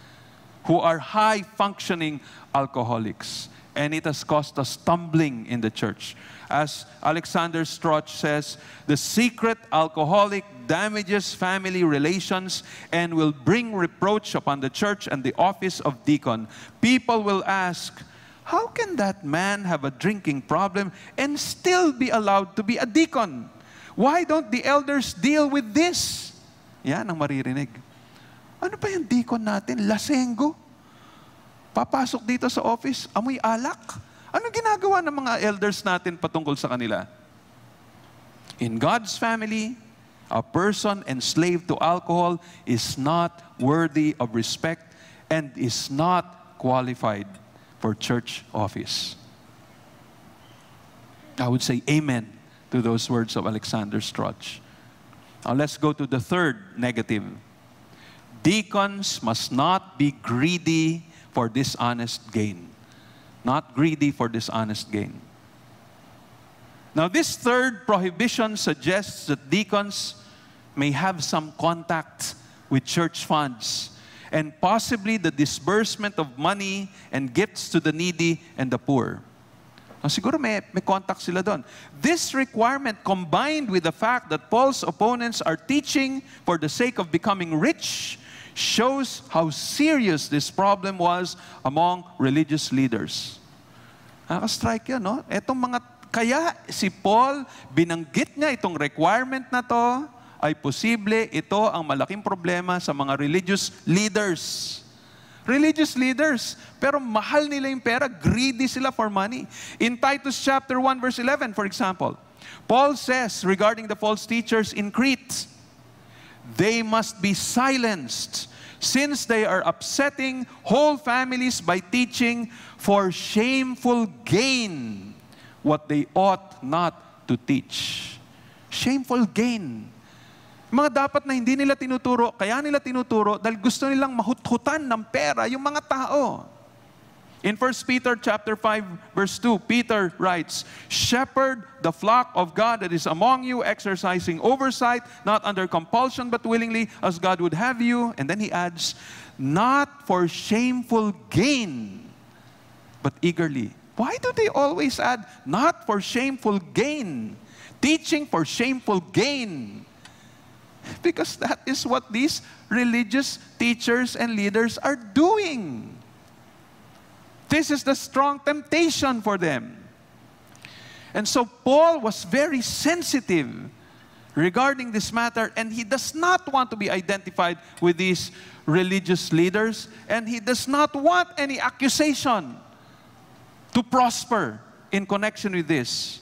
A: who are high-functioning alcoholics. And it has caused a stumbling in the church. As Alexander Strauch says, the secret alcoholic damages family relations and will bring reproach upon the church and the office of deacon. People will ask, how can that man have a drinking problem and still be allowed to be a deacon? Why don't the elders deal with this? Yan ang maririnig. Ano pa yung deacon natin? Lasenggo? Papasok dito sa office, amoy alak. Anong ginagawa ng mga elders natin patungkol sa kanila? In God's family, a person enslaved to alcohol is not worthy of respect and is not qualified for church office. I would say amen to those words of Alexander Strauch. Now let's go to the third negative. Deacons must not be greedy for dishonest gain. Not greedy for dishonest gain. Now, this third prohibition suggests that deacons may have some contact with church funds and possibly the disbursement of money and gifts to the needy and the poor. Now, siguro may contact sila doon. This requirement, combined with the fact that Paul's opponents are teaching for the sake of becoming rich, shows how serious this problem was among religious leaders. Nakaka-strike yan, no? Kaya si Paul, binanggit niya itong requirement na to, ay posible ito ang malaking problema sa mga religious leaders. Religious leaders, pero mahal nila yung pera, greedy sila for money. In Titus chapter 1 verse 11, for example, Paul says regarding the false teachers in Crete, they must be silenced since they are upsetting whole families by teaching for shameful gain what they ought not to teach. Shameful gain. Mga dapat na hindi nila tinuturo, kaya nila tinuturo dahil gusto nilang mahuthutan ng pera yung mga tao. In 1 Peter chapter 5 verse 2, Peter writes, "Shepherd the flock of God that is among you, exercising oversight, not under compulsion but willingly, as God would have you." And then he adds, "Not for shameful gain, but eagerly." Why do they always add, "Not for shameful gain"? Teaching for shameful gain. Because that is what these religious teachers and leaders are doing. This is the strong temptation for them. And so Paul was very sensitive regarding this matter, and he does not want to be identified with these religious leaders, and he does not want any accusation to prosper in connection with this.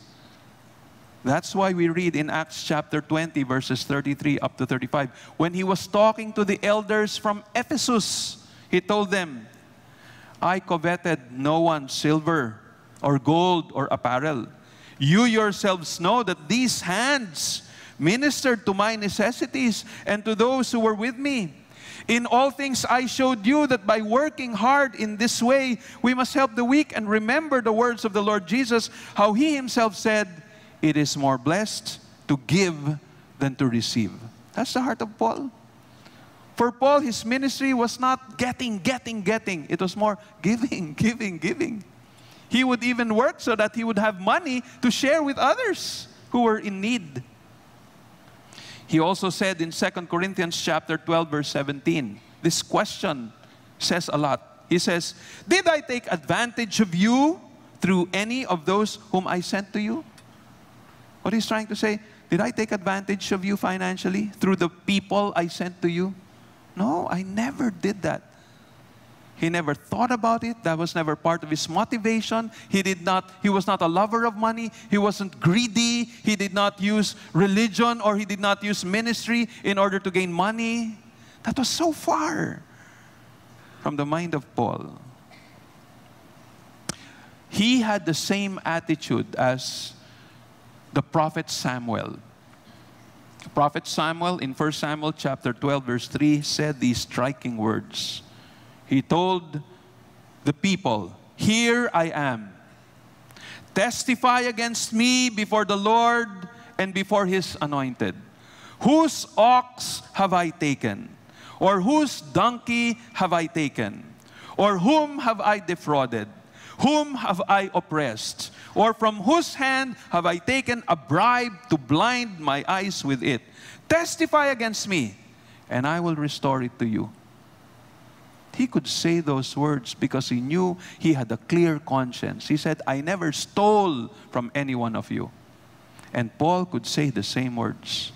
A: That's why we read in Acts chapter 20, verses 33 up to 35, when he was talking to the elders from Ephesus, he told them, "I coveted no one's silver or gold or apparel. You yourselves know that these hands ministered to my necessities and to those who were with me. In all things I showed you that by working hard in this way, we must help the weak and remember the words of the Lord Jesus, how he himself said, 'It is more blessed to give than to receive.'" That's the heart of Paul. For Paul, his ministry was not getting. It was more giving. He would even work so that he would have money to share with others who were in need. He also said in 2 Corinthians chapter 12, verse 17, this question says a lot. He says, did I take advantage of you through any of those whom I sent to you? What he's trying to say, did I take advantage of you financially through the people I sent to you? No, I never did that. He never thought about it. That was never part of his motivation. He was not a lover of money. He wasn't greedy. He did not use religion or he did not use ministry in order to gain money. That was so far from the mind of Paul. He had the same attitude as the prophet Samuel. Prophet Samuel in 1 Samuel chapter 12 verse 3 said these striking words. He told the people, here I am. Testify against me before the Lord and before His anointed. Whose ox have I taken? Or whose donkey have I taken? Or whom have I defrauded? Whom have I oppressed? Or from whose hand have I taken a bribe to blind my eyes with it? Testify against me, and I will restore it to you. He could say those words because he knew he had a clear conscience. He said, I never stole from any one of you. And Paul could say the same words.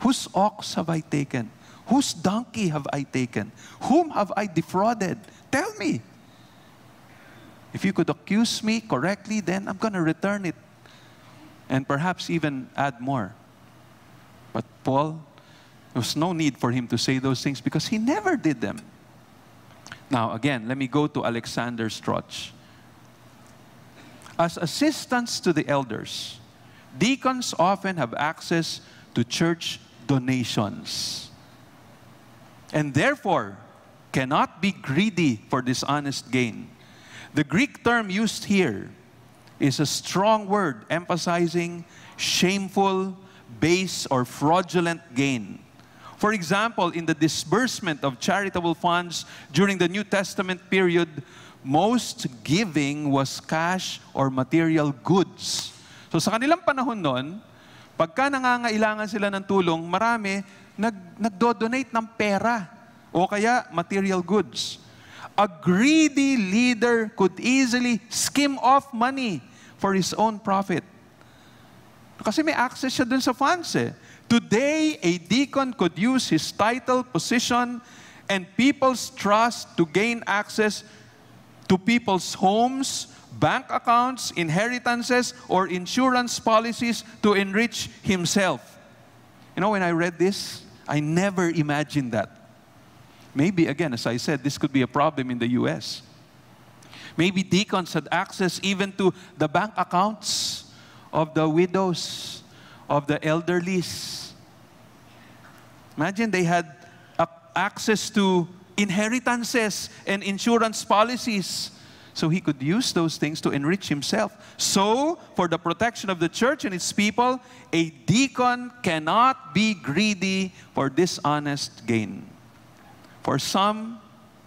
A: Whose ox have I taken? Whose donkey have I taken? Whom have I defrauded? Tell me. If you could accuse me correctly, then I'm going to return it. And perhaps even add more. But Paul, there was no need for him to say those things because he never did them. Now, again, let me go to Alexander Strauch. As assistants to the elders, deacons often have access to church donations and therefore cannot be greedy for dishonest gain. The Greek term used here is a strong word emphasizing shameful, base, or fraudulent gain. For example, in the disbursement of charitable funds during the New Testament period, most giving was cash or material goods. So sa kanilang panahon noon, pagka nangangailangan sila ng tulong, marami nagdo-donate ng pera o kaya material goods. A greedy leader could easily skim off money for his own profit. Kasi may access siya dun sa funds eh. Today, a deacon could use his title, position, and people's trust to gain access to people's homes, bank accounts, inheritances, or insurance policies to enrich himself. You know, when I read this, I never imagined that. Maybe, again, as I said, this could be a problem in the U.S. Maybe deacons had access even to the bank accounts of the widows, of the elderlies. Imagine they had access to inheritances and insurance policies. So he could use those things to enrich himself. So, for the protection of the church and its people, a deacon cannot be greedy for dishonest gain. For some,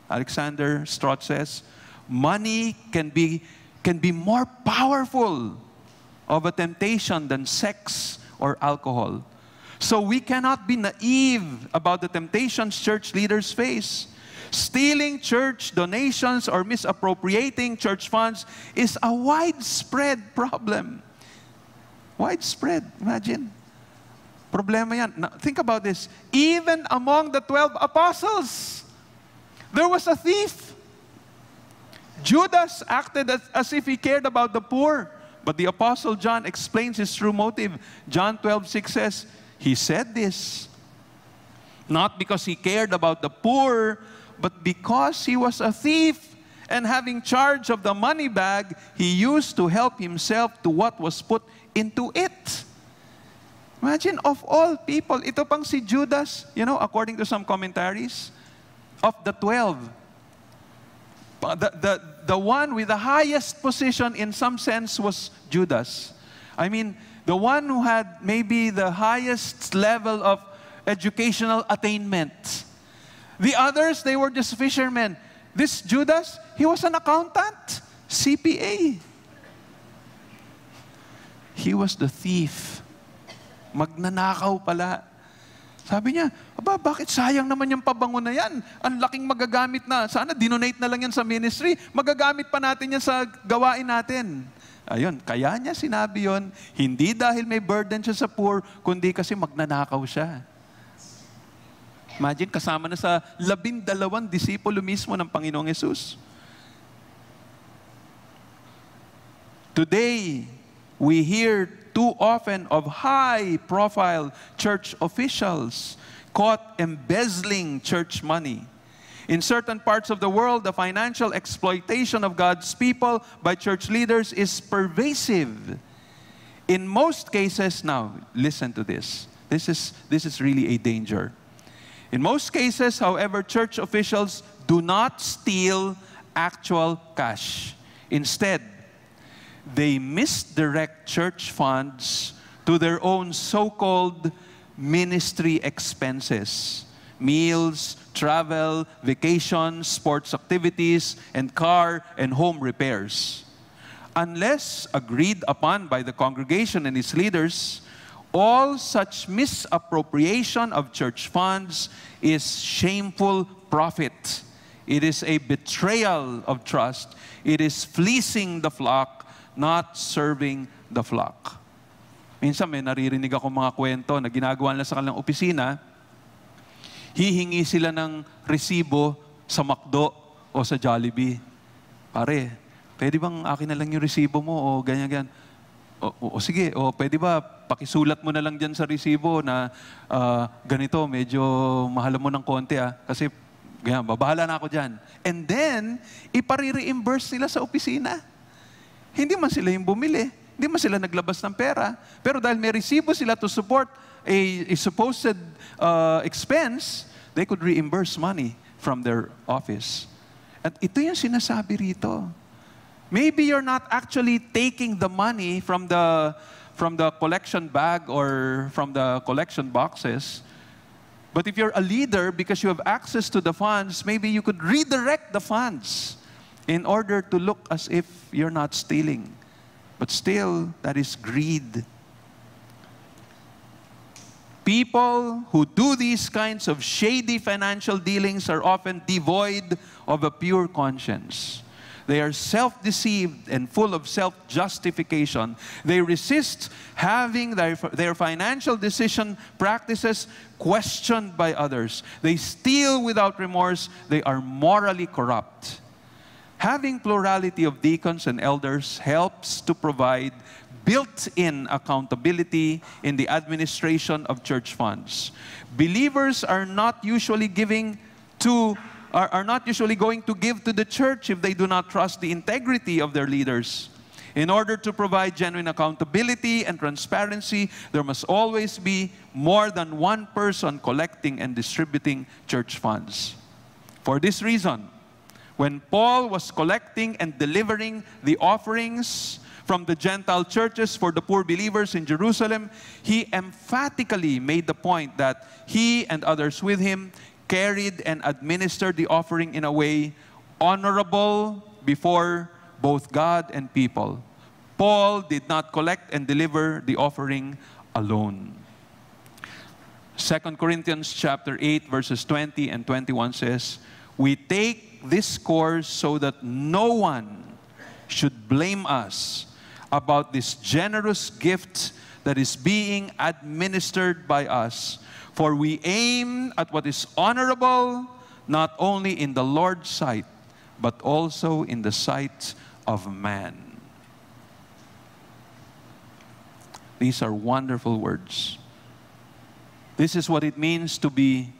A: Alexander Strauch says, money can be more powerful of a temptation than sex or alcohol. So we cannot be naive about the temptations church leaders face. Stealing church donations or misappropriating church funds is a widespread problem. Widespread, imagine. Problema yan. Now, think about this. Even among the 12 apostles, there was a thief. Judas acted as if he cared about the poor. But the Apostle John explains his true motive. John 12:6 says, he said this not because he cared about the poor, but because he was a thief, and having charge of the money bag, he used to help himself to what was put into it. Imagine, of all people, ito pang si Judas, you know, according to some commentaries, of the 12, the one with the highest position in some sense was Judas. I mean, the one who had maybe the highest level of educational attainment. The others, they were just fishermen. This Judas, he was an accountant, CPA. He was the thief. Magnanakaw pala. Sabi niya, aba, bakit sayang naman yung pabango na yan? Ang laking magagamit na. Sana dinonate na lang yan sa ministry. Magagamit pa natin yan sa gawain natin. Ayun, kaya niya sinabi yon, hindi dahil may burden siya sa poor, kundi kasi magnanakaw siya. Imagine, kasama na sa 12 disipulo mismo ng Panginoong Yesus. Today, we hear too often of high-profile church officials caught embezzling church money. In certain parts of the world, the financial exploitation of God's people by church leaders is pervasive. In most cases, now, listen to this. This is really a danger. In most cases, however, church officials do not steal actual cash. Instead, they misdirect church funds to their own so-called ministry expenses. Meals, travel, vacations, sports activities, and car and home repairs. Unless agreed upon by the congregation and its leaders, all such misappropriation of church funds is shameful profit. It is a betrayal of trust. It is fleecing the flock, not serving the flock. Minsan may naririnig ako mga kwento na ginagawa nila sa kanilang opisina, hihingi sila ng resibo sa McDo o sa Jollibee. Pare, pwede bang akin na lang yung resibo mo o ganyan-ganyan? O sige, o pwede ba pakisulat mo na lang dyan sa resibo na ganito, medyo mahal mo ng konti kasi ganyan, babahala na ako dyan. And then, ipare-reimburse nila sa opisina. Hindi man sila yung bumili, hindi man sila naglabas ng pera, pero dahil may resibo sila to support a supposed expense, they could reimburse money from their office. At ito yung sinasabi rito. Maybe you're not actually taking the money from the collection bag or from the collection boxes. But if you're a leader, because you have access to the funds, maybe you could redirect the funds in order to look as if you're not stealing. But still, that is greed. People who do these kinds of shady financial dealings are often devoid of a pure conscience. They are self-deceived and full of self-justification. They resist having their financial decision practices questioned by others. They steal without remorse. They are morally corrupt. Having plurality of deacons and elders helps to provide built-in accountability in the administration of church funds. Believers are not usually going to give to the church if they do not trust the integrity of their leaders. In order to provide genuine accountability and transparency, there must always be more than one person collecting and distributing church funds. For this reason, when Paul was collecting and delivering the offerings from the Gentile churches for the poor believers in Jerusalem, he emphatically made the point that he and others with him carried and administered the offering in a way honorable before both God and people. Paul did not collect and deliver the offering alone. 2 Corinthians chapter 8 verses 20 and 21 says, "We take this course so that no one should blame us about this generous gift that is being administered by us. For we aim at what is honorable, not only in the Lord's sight, but also in the sight of man." These are wonderful words. This is what it means to be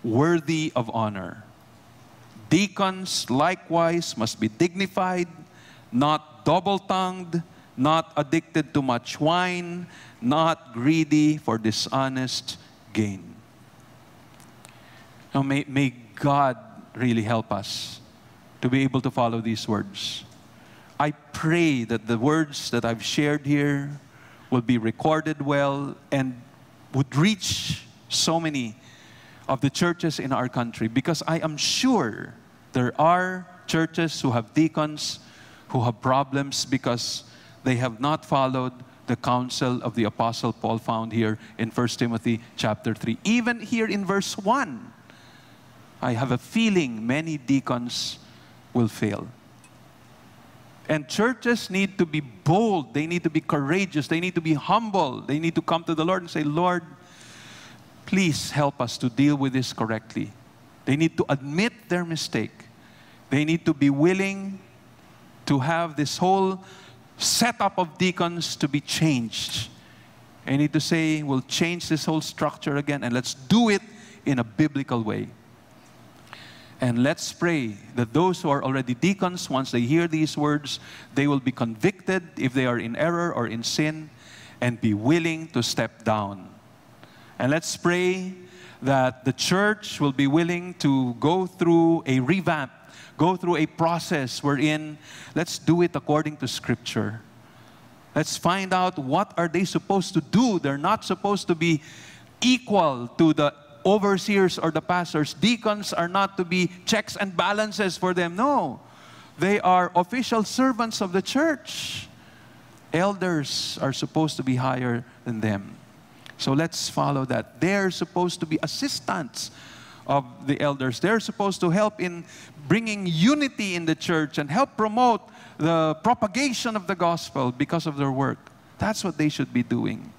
A: worthy of honor. Deacons likewise must be dignified, not double-tongued, not addicted to much wine, not greedy for dishonest gain. Now, may God really help us to be able to follow these words. I pray that the words that I've shared here will be recorded well and would reach so many of the churches in our country, because I am sure there are churches who have deacons who have problems because they have not followed the counsel of the Apostle Paul found here in 1 Timothy chapter 3. Even here in verse 1, I have a feeling many deacons will fail. And churches need to be bold. They need to be courageous. They need to be humble. They need to come to the Lord and say, Lord, please help us to deal with this correctly. They need to admit their mistake. They need to be willing to have this whole setup of deacons to be changed. They need to say, we'll change this whole structure again, and let's do it in a biblical way. And let's pray that those who are already deacons, once they hear these words, they will be convicted if they are in error or in sin, and be willing to step down. And let's pray that the church will be willing to go through a revamp, go through a process wherein let's do it according to Scripture. Let's find out what are they supposed to do. They're not supposed to be equal to the overseers or the pastors. Deacons are not to be checks and balances for them. No, they are official servants of the church. Elders are supposed to be higher than them. So let's follow that. They're supposed to be assistants of the elders. They're supposed to help in bringing unity in the church and help promote the propagation of the gospel because of their work. That's what they should be doing.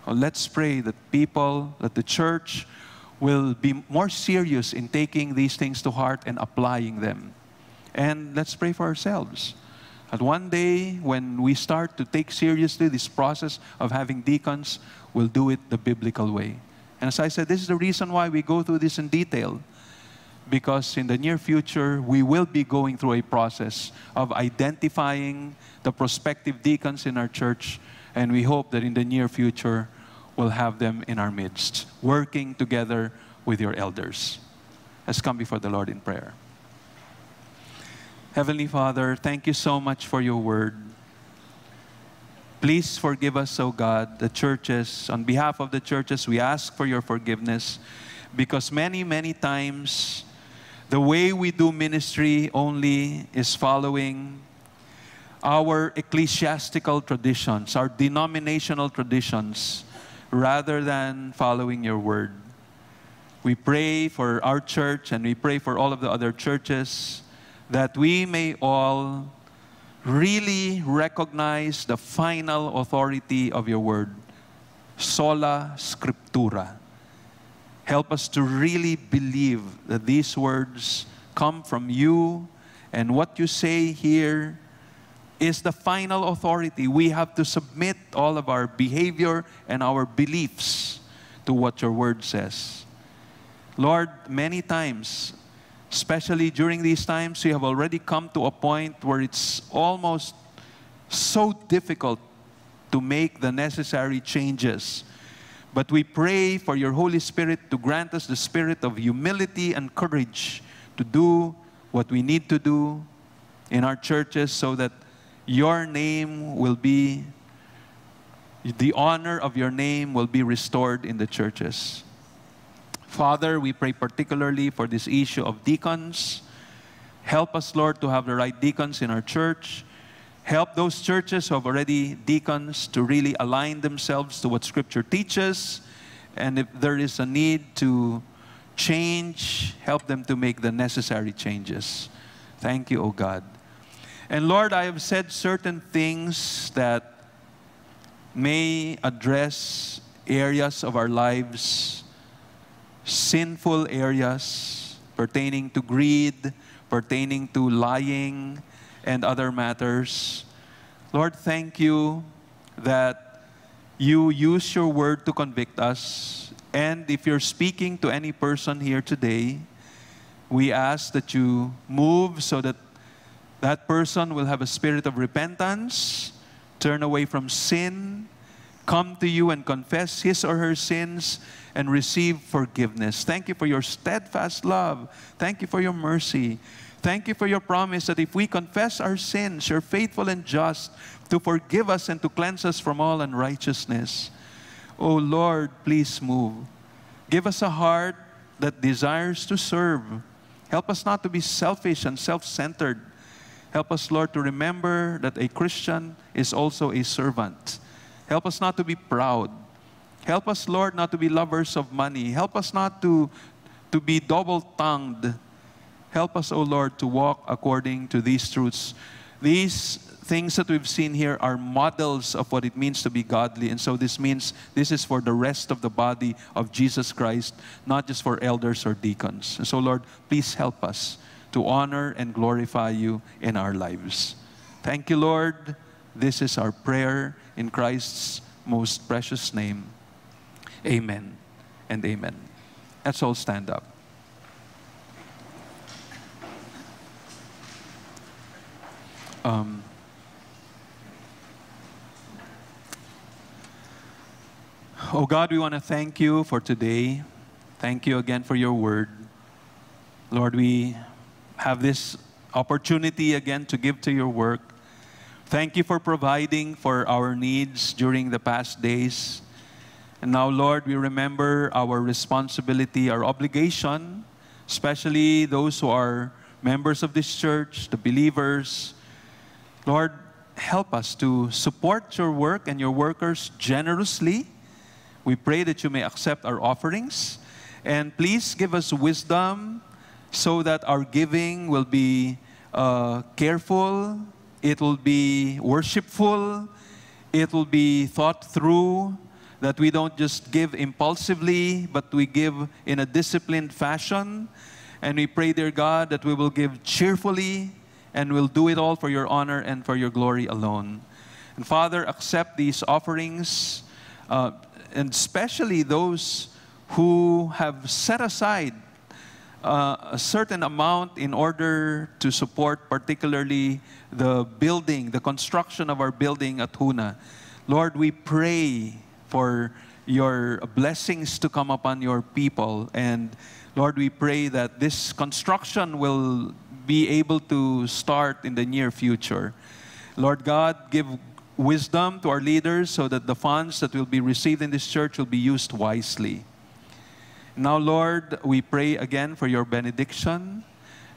A: Well, let's pray that the church will be more serious in taking these things to heart and applying them. And let's pray for ourselves. That one day, when we start to take seriously this process of having deacons, we'll do it the biblical way. And as I said, this is the reason why we go through this in detail. Because in the near future, we will be going through a process of identifying the prospective deacons in our church. And we hope that in the near future, we'll have them in our midst, working together with your elders. Let's come before the Lord in prayer. Heavenly Father, thank you so much for your word. Please forgive us, O God, the churches. On behalf of the churches, we ask for your forgiveness, because many, many times, the way we do ministry only is following our ecclesiastical traditions, our denominational traditions, rather than following your word. We pray for our church, and we pray for all of the other churches, that we may all really recognize the final authority of your word, sola scriptura. Help us to really believe that these words come from you, and what you say here is the final authority. We have to submit all of our behavior and our beliefs to what your word says. Lord, many times, especially during these times, we have already come to a point where it's almost so difficult to make the necessary changes. But we pray for your Holy Spirit to grant us the spirit of humility and courage to do what we need to do in our churches, so that your name will be, the honor of your name will be restored in the churches. Father, we pray particularly for this issue of deacons. Help us, Lord, to have the right deacons in our church. Help those churches who have already deacons to really align themselves to what Scripture teaches. And if there is a need to change, help them to make the necessary changes. Thank you, O God. And Lord, I have said certain things that may address areas of our lives, sinful areas pertaining to greed, pertaining to lying, and other matters. Lord, thank you that you use your word to convict us. And if you're speaking to any person here today, we ask that you move so that that person will have a spirit of repentance, turn away from sin, come to you and confess his or her sins, and receive forgiveness. Thank you for your steadfast love. Thank you for your mercy. Thank you for your promise that if we confess our sins, you're faithful and just to forgive us and to cleanse us from all unrighteousness. Oh Lord, please move. Give us a heart that desires to serve. Help us not to be selfish and self-centered. Help us, Lord, to remember that a Christian is also a servant. Help us not to be proud. Help us, Lord, not to be lovers of money. Help us not to be double-tongued. Help us, O Lord, to walk according to these truths. These things that we've seen here are models of what it means to be godly. And so this means this is for the rest of the body of Jesus Christ, not just for elders or deacons. And so, Lord, please help us to honor and glorify you in our lives. Thank you, Lord. This is our prayer in Christ's most precious name. Amen and amen. Let's all stand up. Oh God, we want to thank you for today. Thank you again for your word. Lord, we have this opportunity again to give to your work. Thank you for providing for our needs during the past days. And now, Lord, we remember our responsibility, our obligation, especially those who are members of this church, the believers. Lord, help us to support your work and your workers generously. We pray that you may accept our offerings. And please give us wisdom so that our giving will be careful, it will be worshipful, it will be thought through, that we don't just give impulsively, but we give in a disciplined fashion. And we pray, dear God, that we will give cheerfully and we'll do it all for your honor and for your glory alone. And Father, accept these offerings, and especially those who have set aside a certain amount in order to support particularly the building, the construction of our building at Huna. Lord, we pray for your blessings to come upon your people. And Lord, we pray that this construction will be able to start in the near future. Lord God, give wisdom to our leaders so that the funds that will be received in this church will be used wisely. Now, Lord, we pray again for your benediction.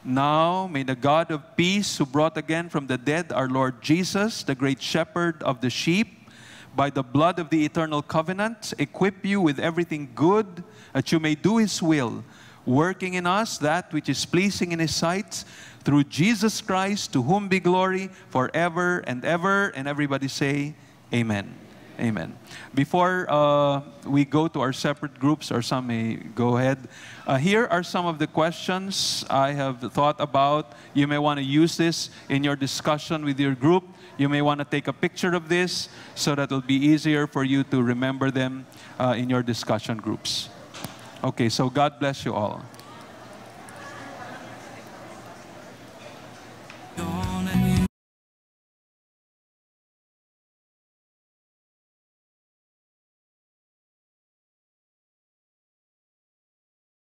A: Now, may the God of peace, who brought again from the dead our Lord Jesus, the great shepherd of the sheep, by the blood of the eternal covenant, equip you with everything good, that you may do his will, working in us that which is pleasing in his sight, through Jesus Christ, to whom be glory forever and ever. And everybody say, amen. Amen. Before we go to our separate groups, or some may go ahead, here are some of the questions I have thought about. You may want to use this in your discussion with your group. You may want to take a picture of this so that it will be easier for you to remember them in your discussion groups. Okay, so God bless you all.